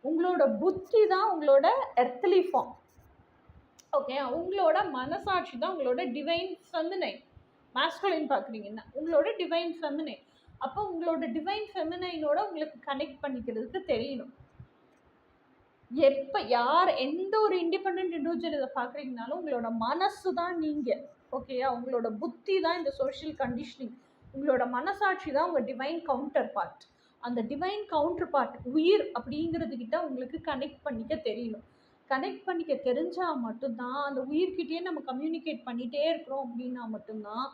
உங்களோட புத்தி தான் உங்களோட எர்த்லி ஃபார்ம். ஓகே, உங்களோட மனசாட்சி தான் உங்களோட டிவைன் ஃபெமினைன். மேஸ்குலைன் பார்க்குறீங்கன்னா உங்களோட டிவைன் ஃபெமினைன். அப்போ உங்களோட டிவைன் ஃபெமினைனோட உங்களுக்கு கனெக்ட் பண்ணிக்கிறதுக்கு தெரியணும். எப்போ யார் எந்த ஒரு இண்டிபெண்ட் இண்டிவிஜுவல் இதை பார்க்குறீங்கனாலும் உங்களோட மனசு தான் நீங்கள். ஓகேயா? உங்களோட புத்தி தான் இந்த சோஷியல் கண்டிஷனிங். உங்களோட மனசாட்சி தான் உங்கள் டிவைன் கவுண்டர் பார்ட். அந்த டிவைன் கவுண்டர் பார்ட் உயிர் அப்படிங்கிறதுக்கிட்ட உங்களுக்கு கனெக்ட் பண்ணிக்க தெரியணும். கனெக்ட் பண்ணிக்க தெரிஞ்சால் மட்டும்தான், அந்த உயிர்கிட்டயே நம்ம கம்யூனிகேட் பண்ணிகிட்டே இருக்கிறோம் அப்படின்னா மட்டும்தான்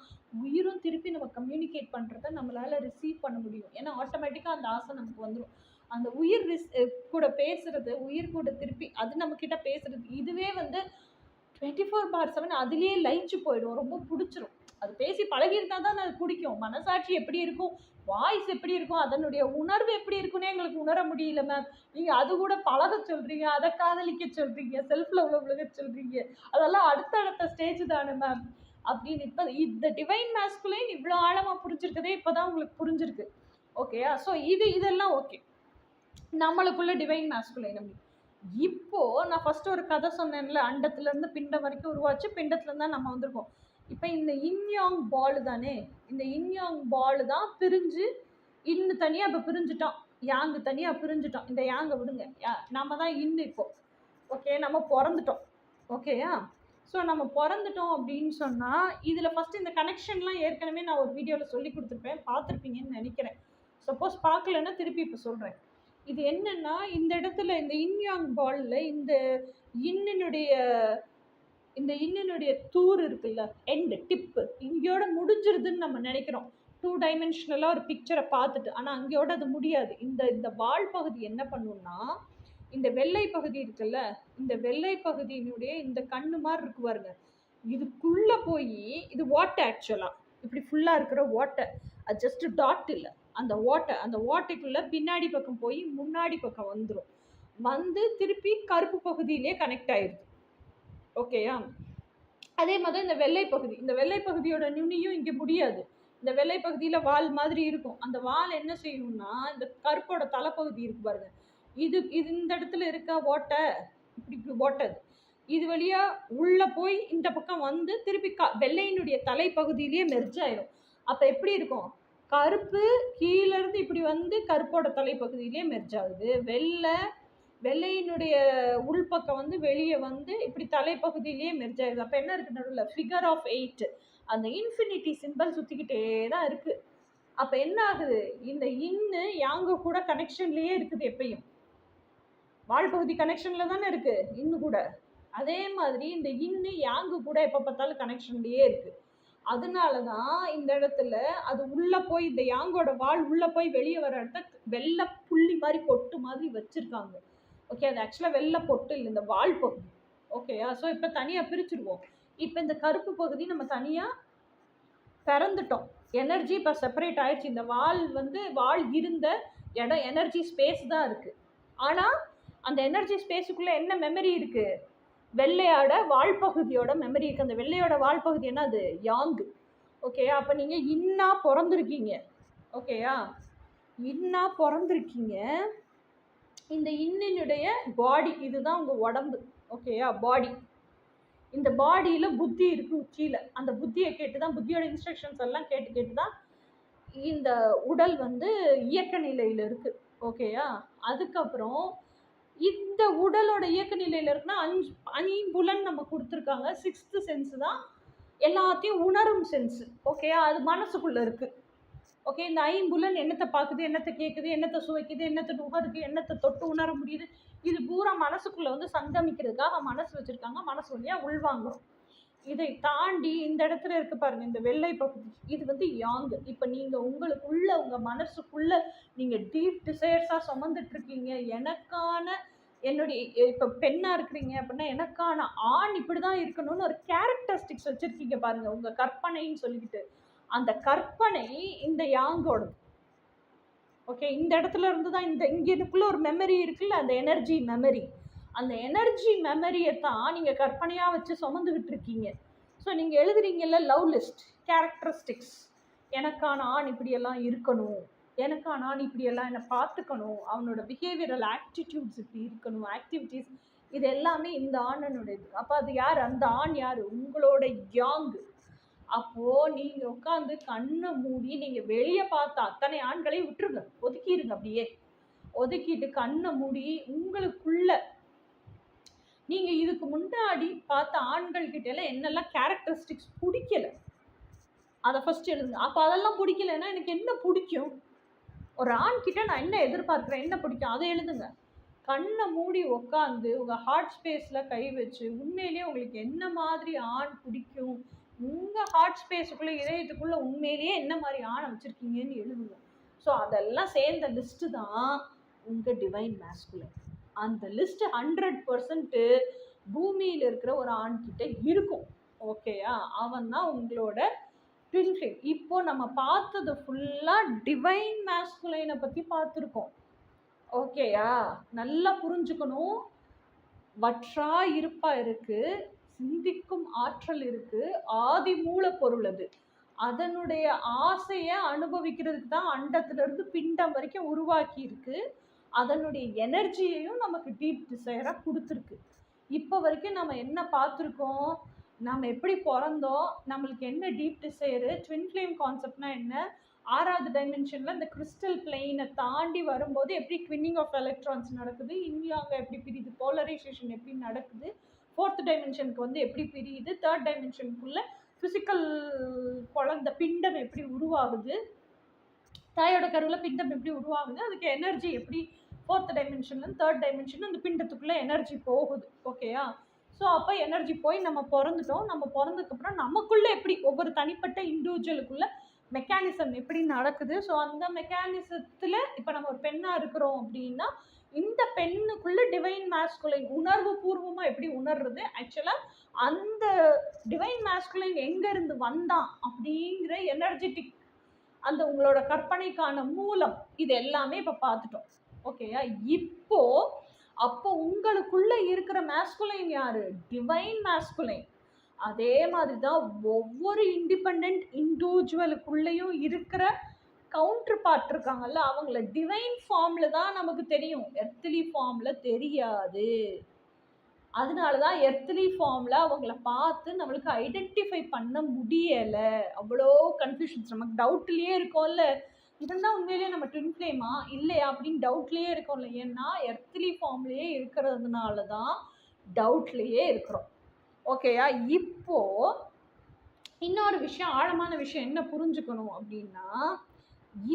உயிரும் திருப்பி நம்ம கம்யூனிகேட் பண்ணுறத நம்மளால் ரிசீவ் பண்ண முடியும். ஏன்னா ஆட்டோமேட்டிக்காக அந்த ஆசை நமக்கு வந்துடும். அந்த உயிர் கூட பேசுறது, உயிர் கூட திருப்பி அது நம்மக்கிட்ட பேசுறது, இதுவே 24/7 அதுலேயே லயிச்சு போயிடும், ரொம்ப பிடிச்சிரும். அது பேசி பழகிருந்தா தான் அது பிடிக்கும். மனசாட்சி எப்படி இருக்கும், வாய்ஸ் எப்படி இருக்கும், அதனுடைய உணர்வு எப்படி இருக்குன்னே எங்களுக்கு உணர முடியல மேம். நீங்கள் அது கூட பழக சொல்கிறீங்க, அதை காதலிக்க சொல்கிறீங்க, செல்ஃப் லவ்ல விழுக சொல்கிறீங்க, அதெல்லாம் அடுத்தடுத்த ஸ்டேஜ் தானே மேம் அப்படின்னு. இப்போ இந்த டிவைன் மேஸ்குலைன் இவ்வளோ ஆழமாக புரிஞ்சிருக்கதே இப்போ தான் உங்களுக்கு புரிஞ்சிருக்கு. ஓகேயா? ஸோ இதெல்லாம் ஓகே, நம்மளுக்குள்ள டிவைன் மேஸ்குலைன். அப்படி இப்போ நான் ஃபர்ஸ்ட் ஒரு கதை சொன்னேன்ல, அண்டத்துலேருந்து பிண்டம் வரைக்கும் உருவாச்சு, பிண்டத்துலேருந்து தான் நம்ம வந்திருக்கோம். இப்போ இந்த இன்யாங் பால் தானே, இந்த இன்யாங் பால் தான் பிரிஞ்சு இன்னு தனியாக இப்போ பிரிஞ்சுட்டோம், யாங்கு தனியாக பிரிஞ்சுட்டோம். இந்த யாங்கை விடுங்க, நம்ம தான் இன்னு இப்போ. ஓகே, நம்ம பிறந்துட்டோம். ஓகேயா? ஸோ நம்ம பிறந்துட்டோம் அப்படின்னு சொன்னால் இதில் ஃபஸ்ட்டு இந்த கனெக்ஷன்லாம் ஏற்கனவே நான் ஒரு வீடியோவில் சொல்லி கொடுத்துருப்பேன், பார்த்துருப்பீங்கன்னு நினைக்கிறேன். சப்போஸ் பார்க்கலன்னா திருப்பி இப்போ சொல்கிறேன். இது என்னன்னா, இந்த இடத்துல இந்த இன்யாங் பாலில் இந்த இன்னினுடைய தூர் இருக்குல்ல, எண்டு டிப்பு இங்கேயோட முடிஞ்சிருதுன்னு நம்ம நினைக்கிறோம் 2 டைமென்ஷனலாக ஒரு பிக்சரை பார்த்துட்டு. ஆனால் அங்கேயோட அது முடியாது. இந்த வால் பகுதி என்ன பண்ணுன்னா, இந்த வெள்ளை பகுதி இருக்குல்ல, இந்த வெள்ளை பகுதியினுடைய இந்த கண்ணு மாதிரி இருக்கு பாருங்க, இதுக்குள்ள போய் இது ஓட்டை ஆக்சுவலா இப்படி ஃபுல்லா இருக்கிற ஓட்டை, அது ஜஸ்ட் டாட் இல்லை, அந்த ஓட்டைக்குள்ள பின்னாடி பக்கம் போய் முன்னாடி பக்கம் வந்துடும், வந்து திருப்பி கருப்பு பகுதியிலே கனெக்ட் ஆயிடுது. ஓகேயா? அதே மாதிரி இந்த வெள்ளை பகுதியோட நுனியும் இங்கே முடியாது. இந்த வெள்ளை பகுதியில் வால் மாதிரி இருக்கும். அந்த வால் என்ன செய்யணும்னா இந்த கருப்போட தலைப்பகுதி இருக்கு பாருங்க, இது இந்த இடத்துல இருக்க ஓட்டை, இப்படி ஓட்டது இது வழியா உள்ள போய் இந்த பக்கம் வந்து திருப்பி வெள்ளையினுடைய தலைப்பகுதியிலேயே மெர்ஜ் ஆயிரும். அப்ப எப்படி இருக்கும்? கருப்பு கீழே இருந்து இப்படி வந்து கருப்போட தலைப்பகுதியிலேயே மெர்ஜ் ஆகுது, வெள்ளையினுடைய உள்பக்கம் வந்து வெளியே வந்து இப்படி தலைப்பகுதியிலேயே மெர்ஜ் ஆகுது. அப்போ என்ன இருக்கு நடுவில்? ஃபிகர் ஆஃப் 8, அந்த இன்ஃபினிட்டி சிம்பிள் சுற்றிக்கிட்டே தான் இருக்கு. அப்போ என்ன ஆகுது? இந்த இன்னு யாங்க கூட கனெக்ஷன்லேயே இருக்குது. எப்பயும் வாழ்பகுதி கனெக்ஷன்ல தானே இருக்கு இன்னு கூட. அதே மாதிரி இந்த இன்னு யாங்கு கூட எப்போ பார்த்தாலும் கனெக்ஷன்லேயே இருக்கு. அதனால தான் இந்த இடத்துல அது உள்ள போய் இந்த யாங்கோட வால் உள்ள போய் வெளியே வர இடத்த வெள்ளை புள்ளி மாதிரி பொட்டு மாதிரி வச்சிருக்காங்க. ஓகே, அது ஆக்சுவலாக வெள்ளை பொட்டு இல்லை, இந்த வால் பகுதி. ஓகேயா? ஸோ இப்போ தனியாக பிரிச்சுடுவோம். இப்போ இந்த கருப்பு பகுதி நம்ம தனியாக திறந்துட்டோம், எனர்ஜி இப்போ செப்பரேட் ஆயிடுச்சு. இந்த வால் இருந்த இடம் எனர்ஜி ஸ்பேஸ் தான் இருக்குது. ஆனால் அந்த எனர்ஜி ஸ்பேஸுக்குள்ளே என்ன மெமரி இருக்குது? வெள்ளையோட வால்பகுதியோட மெமரி இருக்குது. அந்த வெள்ளையோட வால்பகுதி என்ன? அது யாங்கு. ஓகேயா? அப்போ நீங்கள் இன்னா பிறந்திருக்கீங்க. ஓகேயா? இன்னா பிறந்திருக்கீங்க. இந்த இன்னினுடைய பாடி இதுதான் உங்கள் உடம்பு. ஓகேயா? பாடி. இந்த பாடியில் புத்தி இருக்குது உச்சியில். அந்த புத்தியை கேட்டு தான், புத்தியோட இன்ஸ்ட்ரக்ஷன்ஸ் எல்லாம் கேட்டு தான் இந்த உடல் வந்து இயக்க நிலையில் இருக்குது. ஓகேயா? அதுக்கப்புறம் இந்த உடலோட இயக்க நிலையில் இருக்குன்னா 5 புலன் நம்ம கொடுத்துருக்காங்க. 6th சென்ஸ் தான் எல்லாத்தையும் உணரும் சென்ஸு. ஓகேயா? அது மனசுக்குள்ளே இருக்குது. ஓகே, இந்த 5 புலன் என்னத்தை பார்க்குது, என்னத்தை கேட்குது, என்னத்தை சுவைக்குது, என்னத்தை நுகருது, என்னத்தை தொட்டு உணர முடியுது, இது பூரா மனசுக்குள்ளே வந்து சங்கமிக்கிறதுக்காக மனசு வச்சுருக்காங்க. மனசு வழியாக உள்வாங்கும். இதை தாண்டி இந்த இடத்துல இருக்கு பாருங்க, இந்த வெள்ளை பகுதி, இது வந்து யாங்கு. இப்போ நீங்கள் உங்களுக்குள்ள உங்கள் மனசுக்குள்ள நீங்கள் டீப் டிசைர்ஸாக சுமந்துட்டு இருக்கீங்க. என்னுடைய இப்போ பெண்ணாக இருக்கிறீங்க அப்படின்னா எனக்கான ஆண் இப்படி தான் இருக்கணும்னு ஒரு கேரக்டரிஸ்டிக்ஸ் வச்சுருக்கீங்க பாருங்க, உங்கள் கற்பனைன்னு சொல்லிக்கிட்டு. அந்த கற்பனை இந்த யாங்கோடது. ஓகே, இந்த இடத்துல இருந்து தான் இங்கேக்குள்ள ஒரு மெமரி இருக்குல்ல, அந்த எனர்ஜி மெமரி. அந்த எனர்ஜி மெமரியை தான் நீங்கள் கற்பனையாக வச்சு சுமந்துக்கிட்டு இருக்கீங்க. ஸோ நீங்கள் எழுதுறீங்கல்ல லவ் லிஸ்ட், கேரக்டரிஸ்டிக்ஸ், எனக்கான ஆண் இப்படியெல்லாம் இருக்கணும், எனக்கான ஆண் இப்படியெல்லாம் என்னை பார்த்துக்கணும், அவனோட பிஹேவியரல் ஆக்டிடியூட்ஸ் இப்படி இருக்கணும், ஆக்டிவிட்டீஸ், இது எல்லாமே இந்த ஆணனுடையது. அப்போ அது யார்? அந்த ஆண் யார்? உங்களோட யாங்கு. அப்போது நீங்கள் உட்காந்து கண்ணை மூடி நீங்கள் வெளியே பார்த்த அத்தனை ஆண்களையும் விட்டுருங்க, ஒதுக்கிடுங்க. அப்படியே ஒதுக்கிட்டு கண்ணை மூடி உங்களுக்குள்ள நீங்கள் இதுக்கு முன்னாடி பார்த்த ஆண்கள் கிட்ட எல்லாம் என்னெல்லாம் கேரக்டரிஸ்டிக்ஸ் பிடிக்கல அதை ஃபஸ்ட் எழுதுங்க. அப்போ அதெல்லாம் பிடிக்கலன்னா எனக்கு என்ன பிடிக்கும், ஒரு ஆண்கிட்ட நான் என்ன எதிர்பார்க்குறேன், என்ன பிடிக்கும், அதை எழுதுங்க. கண்ணை மூடி உட்காந்து உங்கள் ஹார்ட் ஸ்பேஸில் கை வச்சு உண்மையிலேயே உங்களுக்கு என்ன மாதிரி ஆண் பிடிக்கும், உங்கள் ஹார்ட் ஸ்பேஸுக்குள்ளே இதயத்துக்குள்ளே உண்மையிலேயே என்ன மாதிரி ஆணை வச்சுருக்கீங்கன்னு எழுதுங்க. ஸோ அதெல்லாம் சேர்ந்த லிஸ்ட்டு தான் உங்கள் டிவைன் மேஸ்குலின். அந்த லிஸ்ட்டு 100% பூமியில் இருக்கிற ஒரு ஆண்கிட்ட இருக்கும். ஓகேயா? அவன் தான் உங்களோட ட்வின் ஃப்ளேம். இப்போ நம்ம பார்த்தது ஃபுல்லாக டிவைன் மேஸ்குலைனை பற்றி பார்த்துருக்கோம். ஓகேயா? நல்லா புரிஞ்சுக்கணும். வற்றா இருப்பா இருக்குது, சிந்திக்கும் ஆற்றல் இருக்குது, ஆதி மூலப்பொருள் அது. அதனுடைய ஆசையை அனுபவிக்கிறதுக்கு தான் அண்டத்திலிருந்து பிண்டம் வரைக்கும் உருவாக்கி இருக்கு. அதனுடைய எனர்ஜியையும் நமக்கு டீப் டிசைராக கொடுத்துருக்கு. இப்போ வரைக்கும் நம்ம என்ன பார்த்துருக்கோம், நம்ம எப்படி பிறந்தோம், நம்மளுக்கு என்ன டீப் டிசைரு, ட்வின் ஃப்ளேம் கான்செப்ட்னா என்ன, 6வது டைமென்ஷனில் இந்த கிறிஸ்டல் பிளெயினை தாண்டி வரும்போது எப்படி ட்வின்னிங் ஆஃப் எலக்ட்ரான்ஸ் நடக்குது, இன்யாங்க எப்படி பிரியுது, போலரைசேஷன் எப்படி நடக்குது, 4th டைமென்ஷனுக்கு வந்து எப்படி பிரியுது, 3rd டைமென்ஷனுக்குள்ளே ஃபிசிக்கல் குழந்த பிண்டம் எப்படி உருவாகுது, தாயோட கருவில் பிண்டம் எப்படி உருவாகுது, அதுக்கு எனர்ஜி எப்படி 4th டைமென்ஷன்லேருந்து 3rd டைமென்ஷன் அந்த பிண்டத்துக்குள்ளே எனர்ஜி போகுது. ஓகேயா? ஸோ அப்போ எனர்ஜி போய் நம்ம பிறந்துட்டோம். நம்ம பிறந்ததுக்கப்புறம் நமக்குள்ளே எப்படி ஒவ்வொரு தனிப்பட்ட இண்டிவிஜுவலுக்குள்ள மெக்கானிசம் எப்படி நடக்குது. ஸோ அந்த மெக்கானிசத்தில் இப்போ நம்ம ஒரு பெண்ணாக இருக்கிறோம் அப்படின்னா இந்த பெண்ணுக்குள்ள டிவைன் மாஸ்குலைன் உணர்வு பூர்வமா எப்படி உணர்றது, ஆக்சுவலா அந்த டிவைன் மாஸ்குலைன் எங்க இருந்து வந்தான் அப்படிங்கிற எனர்ஜெட்டிக் அந்த உங்களோட கற்பனைக்கான மூலம் இது எல்லாமே இப்ப பார்த்துட்டோம். ஓகேயா? இப்போ அப்போ உங்களுக்குள்ள இருக்கிற மாஸ்குலைன் யாரு? Divine masculine. அதே மாதிரி தான் ஒவ்வொரு இண்டிபெண்ட் இண்டிவிஜுவலுக்குள்ளேயும் இருக்கிற கவுண்டர் பார்ட் இருக்காங்கல்ல, அவங்கள டிவைன் ஃபார்ம்ல தான் நமக்கு தெரியும், எர்த்லி ஃபார்ம்ல தெரியாது. அதனால தான் எர்த்லி ஃபார்ம்ல அவங்கள பார்த்து நம்மளுக்கு ஐடென்டிஃபை பண்ண முடியல. அவ்வளோ கன்ஃபியூஷன்ஸ், நமக்கு டவுட்லயே இருக்கோம்ல, இதுதான் உண்மையிலேயே நம்ம ட்வின் ஃப்ளேமா இல்லையா அப்படின்னு டவுட்லயே இருக்கோம்ல. ஏன்னா எர்த்லி ஃபார்ம்லயே இருக்கிறதுனால தான் டவுட்லயே இருக்கிறோம். ஓகேயா? இப்போ இன்னொரு விஷயம், ஆழமான விஷயம் என்ன புரிஞ்சுக்கணும் அப்படின்னா,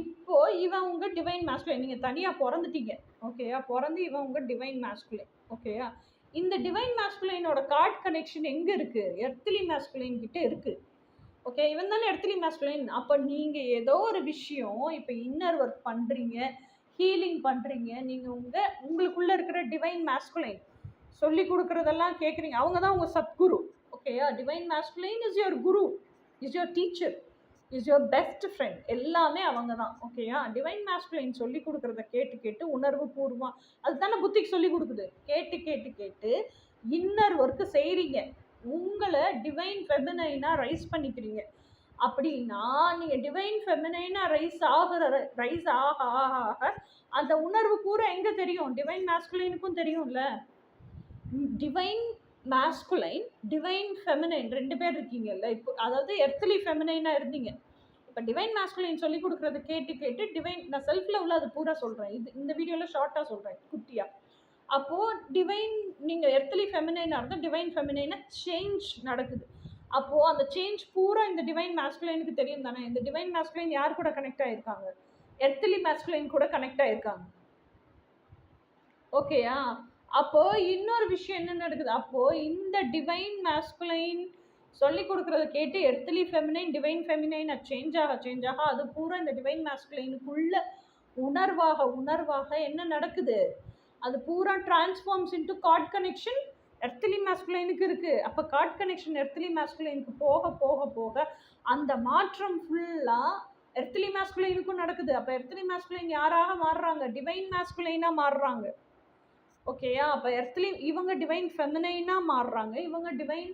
இப்போ இவன் உங்க டிவைன் மாஸ்குலைன், நீங்க தனியா பிறந்துட்டீங்க. ஓகேயா? பிறந்து இவன் உங்க டிவைன் மாஸ்குலைன். ஓகேயா? இந்த டிவைன் மாஸ்குலைனோட கார்ட் கனெக்ஷன் எங்க இருக்கு? எர்த்லி மாஸ்குலைன் கிட்ட இருக்கு. ஓகே, இவன் தானே எர்த்லி மாஸ்குலைன். அப்ப நீங்க ஏதோ ஒரு விஷயம் இப்ப இன்னர் ஒர்க் பண்றீங்க, ஹீலிங் பண்றீங்க, நீங்க உங்களுக்குள்ள இருக்கிற டிவைன் மாஸ்குலைன் சொல்லி கொடுக்கறதெல்லாம் கேட்குறீங்க. அவங்க தான் உங்க சத்குரு. ஓகேயா? Divine masculine is your Guru, is your teacher, is your best friend, எல்லாமே அவங்க தான். ஓகேயா? டிவைன் மாஸ்குலைன் சொல்லி கொடுக்குறத கேட்டு கேட்டு உணர்வு பூர்வம் அதுதானே புத்திக்கு சொல்லி கொடுக்குது. கேட்டு கேட்டு கேட்டு இன்னர் ஒர்க்கு செய்கிறீங்க, உங்களை டிவைன் ஃபெமினைனா ரைஸ் பண்ணிக்கிறீங்க. அப்படின்னா நீங்கள் டிவைன் ஃபெமினைனா ரைஸ் ஆக ஆக அந்த உணர்வு பூரா எங்கே தெரியும்? டிவைன் மாஸ்குலைனுக்கும் தெரியும்ல. டிவைன் மாஸ்குலைன், டிவைன் ஃபெமினைன் 2 பேர் இருக்கீங்கல்ல. இப்போ அதாவது எர்த்லி ஃபெமினைனா இருந்தீங்க, இப்போ டிவைன் மாஸ்குலைன் சொல்லி கொடுக்குறது கேட்டு கேட்டு டிவைன், நான் செல்ஃப் லெவலில் அது பூரா சொல்கிறேன், இது இந்த வீடியோவில் ஷார்ட்டாக சொல்கிறேன் குட்டியாக. அப்போது டிவைன், நீங்கள் எர்த்லி ஃபெமினைனாக இருந்தால் டிவைன் ஃபெமினைனாக சேஞ்ச் நடக்குது. அப்போது அந்த சேஞ்ச் பூரா இந்த டிவைன் மாஸ்குலைனுக்கு தெரியும் தானே. இந்த டிவைன் மாஸ்குலைன் யார் கூட கனெக்ட் ஆகிருக்காங்க? எர்த்லி மாஸ்குலைன் கூட கனெக்ட் ஆகிருக்காங்க. ஓகேயா? அப்போ இன்னொரு விஷயம் என்ன நடக்குது? அப்போ இந்த டிவைன் மாஸ்குலைன் சொல்லி கொடுக்கறத கேட்டு earthly feminine divine feminine change ஆக அது பூரா இந்த டிவைன் மாஸ்குலைனுக்குள்ள உணர்வாக என்ன நடக்குது? அது பூரா transforms into God connection earthly மாஸ்குலைனுக்கு இருக்கு. அப்போ கார்ட் கனெக்ஷன் எர்த்லி மாஸ்குலைனுக்கு போக போக போக அந்த மாற்றம் ஃபுல்லா எர்த்லி மாஸ்குலைனுக்கும் நடக்குது. அப்போ எர்த்லி மாஸ்குலைன் யாராக மாறுறாங்க? டிவைன் மாஸ்குலைனா மாறுறாங்க. ஓகேயா? அப்போ எர்த்லி இவங்க டிவைன் ஃபெமினைனா மாறுறாங்க, இவங்க டிவைன்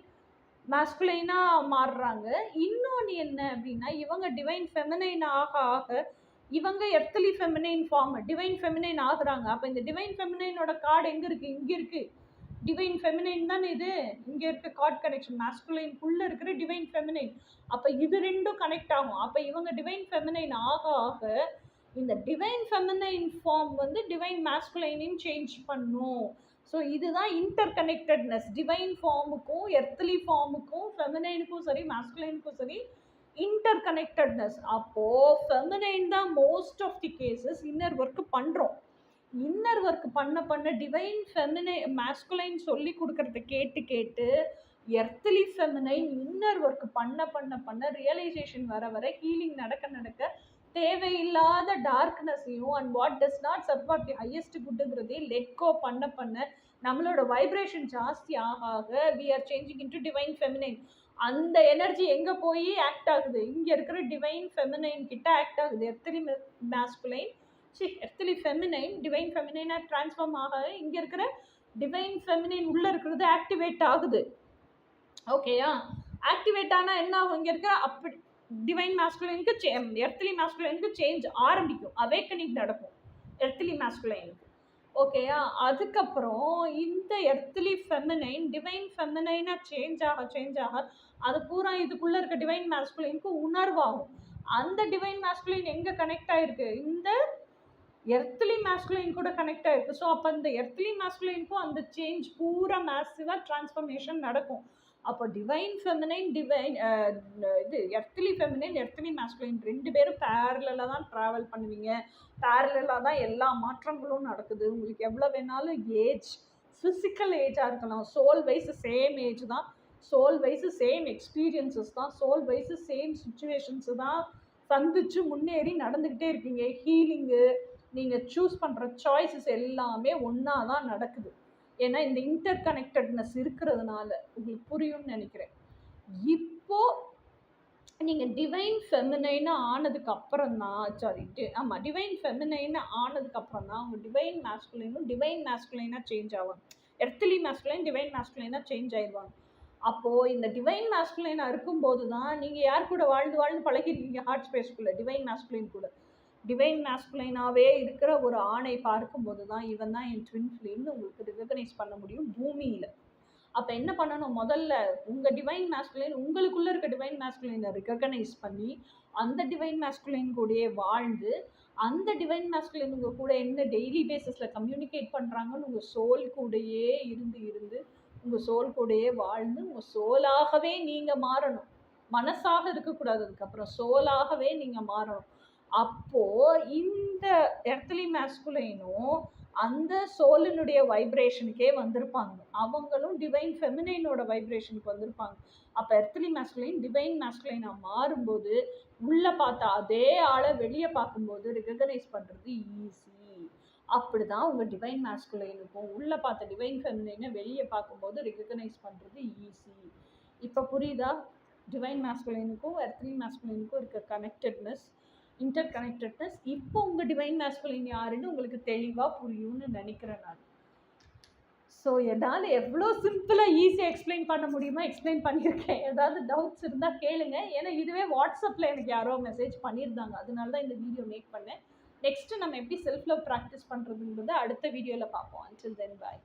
மாஸ்குலைனா மாறுறாங்க. இன்னொன்று என்ன அப்படின்னா, இவங்க டிவைன் ஃபெமினைன் ஆக ஆக இவங்க earthly feminine form divine feminine ஆகுறாங்க. அப்போ இந்த டிவைன் ஃபெமினைனோட கார்டு எங்கே இருக்குது? இங்கே இருக்குது. டிவைன் ஃபெமினைன் தானே இது. இங்கே இருக்க கார்ட் கனெக்ஷன் மாஸ்குலைனுக்குள்ளே இருக்கிற டிவைன் ஃபெமினைன். அப்போ இது ரெண்டும் கனெக்ட் ஆகும். அப்போ இவங்க டிவைன் ஃபெமினைன் ஆக ஆக இந்த டிவைன் ஃபெமினைன் ஃபார்ம் வந்து டிவைன் மாஸ்குலைனையும் சேஞ்ச் பண்ணும். ஸோ இதுதான் இன்டர் கனெக்டட்னஸ். டிவைன் ஃபார்முக்கும் எர்த்லி ஃபார்முக்கும் ஃபெமினைனுக்கும் சரி மாஸ்குலைனுக்கும் சரி இன்டர் கனெக்டட்னஸ். அப்போது ஃபெமினைன் தான் most of the cases inner work பண்ணுறோம். இன்னர் ஒர்க் பண்ண டிவைன் மாஸ்குலைன் சொல்லி கொடுக்கறத கேட்டு கேட்டு எர்த்லி ஃபெமினைன் இன்னர் ஒர்க் பண்ண ரியலைசேஷன் வர ஹீலிங் நடக்க தேவையில்லாத டார்க்னஸையும் and what does not serve the highest குட்ங்கிறதே லெட் கோ பண்ண நம்மளோட வைப்ரேஷன் ஜாஸ்தி ஆக we are changing into divine feminine. அந்த எனர்ஜி எங்கே போய் ஆக்ட் ஆகுது? இங்கே இருக்கிற டிவைன் ஃபெமினைன் கிட்ட ஆக்ட் ஆகுது. Earthly masculine earthly feminine divine ஃபெமினைனாக ட்ரான்ஸ்ஃபார்ம் ஆக இங்கே இருக்கிற டிவைன் ஃபெமினைன் உள்ளே இருக்கிறது ஆக்டிவேட் ஆகுது. ஓகேயா? ஆக்டிவேட் ஆனால் என்ன ஆகும்? இங்கே இருக்கிற அப்படி டிவைன் மாஸ்குலைனுக்கு எர்த்லி மாஸ்குலைனுக்கு சேஞ்ச் ஆரம்பிக்கும், அவேக்கனிங் நடக்கும் எர்த்லி மாஸ்குலைனுக்கு. ஓகேயா? அதுக்கப்புறம் இந்த எர்த்லி ஃபெமினைன் டிவைன் ஃபெமினைனாக சேஞ்ச் ஆக அது பூரா இதுக்குள்ளே இருக்க டிவைன் மாஸ்குலைனுக்கு உணர்வாகும். அந்த டிவைன் மாஸ்குலைன் எங்கே கனெக்ட் ஆகிருக்கு? இந்த எர்த்லி மாஸ்குலைன் கூட கனெக்ட் ஆகிருக்கு. ஸோ அப்போ அந்த எர்த்லி மாஸ்குலைனுக்கும் அந்த சேஞ்ச் பூரா மேசிவாக டிரான்ஸ்ஃபர்மேஷன் நடக்கும். அப்போ டிவைன் ஃபெமினைன் இது எர்த்லி ஃபெமினைன் எர்த்லி மாஸ்குலைன் 2 பேரும் பேரலாக தான் ட்ராவல் பண்ணுவீங்க. பேரலாக தான் எல்லா மாற்றங்களும் நடக்குது. உங்களுக்கு எவ்வளோ வேணாலும் ஏஜ், ஃபிசிக்கல் ஏஜாக இருக்கலாம், சோல் வைஸ் சேம் ஏஜ் தான், சோல் வைஸ் சேம் எக்ஸ்பீரியன்சஸ் தான், சோல் வைஸ் சேம் சுச்சுவேஷன்ஸு தான் சந்திச்சு முன்னேறி நடந்துக்கிட்டே இருக்கீங்க. ஹீலிங்கு நீங்கள் சூஸ் பண்ணுற சாய்ஸஸ் எல்லாமே ஒன்றா தான் நடக்குது. ஏன்னா இந்த இன்டர் கனெக்டட்னஸ் இருக்கிறதுனால உங்களுக்கு புரியும்னு நினைக்கிறேன். இப்போ நீங்கள் டிவைன் ஃபெமினைன்னு ஆனதுக்கு அப்புறம் தான் டிவைன் ஃபெமினைன்னு ஆனதுக்கு அப்புறம் தான் அவங்க டிவைன் மேஸ்குலைனாக சேஞ்ச் ஆவாங்க. எர்த்லி மேஸ்குலைன் டிவைன் மேஸ்குலைனாக சேஞ்ச் ஆயிடுவாங்க. அப்போது இந்த டிவைன் மேஸ்குலைனாக இருக்கும்போது தான் நீங்கள் யார் கூட வாழ்ந்து பழகிருக்கீங்க ஹார்ட் ஸ்பேஸ்க்குள்ளே டிவைன் மேஸ்குலைன் கூட. டிவைன் மேஸ்குலைனாகவே இருக்கிற ஒரு ஆணை பார்க்கும்போது தான் இவன் தான் என் ட்வின் ஃப்ளேம்னு உங்களுக்கு ரெகக்னைஸ் பண்ண முடியும் பூமியில். அப்போ என்ன பண்ணணும், முதல்ல உங்கள் டிவைன் மேஸ்குலைன் உங்களுக்குள்ளே இருக்க டிவைன் மேஸ்குலைனை ரெகக்னைஸ் பண்ணி அந்த டிவைன் மேஸ்குலைன் கூடயே வாழ்ந்து அந்த டிவைன் மேஸ்குலைன் உங்கள் கூட என்ன டெய்லி பேசிஸில் கம்யூனிகேட் பண்ணுறாங்கன்னு உங்கள் சோல் கூடயே இருந்து உங்கள் சோல் கூடயே வாழ்ந்து உங்கள் சோலாகவே நீங்கள் மாறணும். மனசாக இருக்கக்கூடாது. அதுக்கப்புறம் சோலாகவே நீங்கள் மாறணும். அப்போது இந்த எர்த்லி மேஸ்குலைனும் அந்த சோலினுடைய வைப்ரேஷனுக்கே வந்திருப்பாங்க. அவங்களும் டிவைன் ஃபெமினைனோட வைப்ரேஷனுக்கு வந்திருப்பாங்க. அப்போ எர்த்லி மேஸ்குலைன் டிவைன் மேஸ்குலைனாக மாறும்போது உள்ளே பார்த்த அதே ஆளை வெளியே பார்க்கும்போது ரெகக்னைஸ் பண்ணுறது ஈஸி. அப்படி தான் உங்கள் டிவைன் மேஸ்குலைனுக்கும் உள்ளே பார்த்த டிவைன் ஃபெமினைனை வெளியே பார்க்கும்போது ரெகக்னைஸ் பண்ணுறது ஈஸி. இப்போ புரியுதா டிவைன் மேஸ்குலைனுக்கும் எர்த்லி மேஸ்குலைனுக்கும் இருக்க இன்டர் கனெக்டட்னஸ்? இப்போ உங்கள் டிவைன் மேஸ்குலைன் யாருன்னு உங்களுக்கு தெளிவாக புரியும்னு நினைக்கிறேன் நான். ஸோ என்னால் எவ்வளோ சிம்பிளாக ஈஸியாக எக்ஸ்பிளைன் பண்ண முடியுமா எக்ஸ்பிளைன் பண்ணியிருக்கேன். ஏதாவது டவுட்ஸ் இருந்தால் கேளுங்க. ஏன்னா இதுவே வாட்ஸ்அப்பில் எனக்கு யாரோ மெசேஜ் பண்ணியிருந்தாங்க, அதனால தான் இந்த வீடியோ மேக் பண்ணேன். நெக்ஸ்ட்டு நம்ம எப்படி செல்ஃப் லவ் ப்ராக்டிஸ் பண்ணுறதுங்கிறத அடுத்த வீடியோவில் பார்ப்போம். அன்டில் தென் பாய்.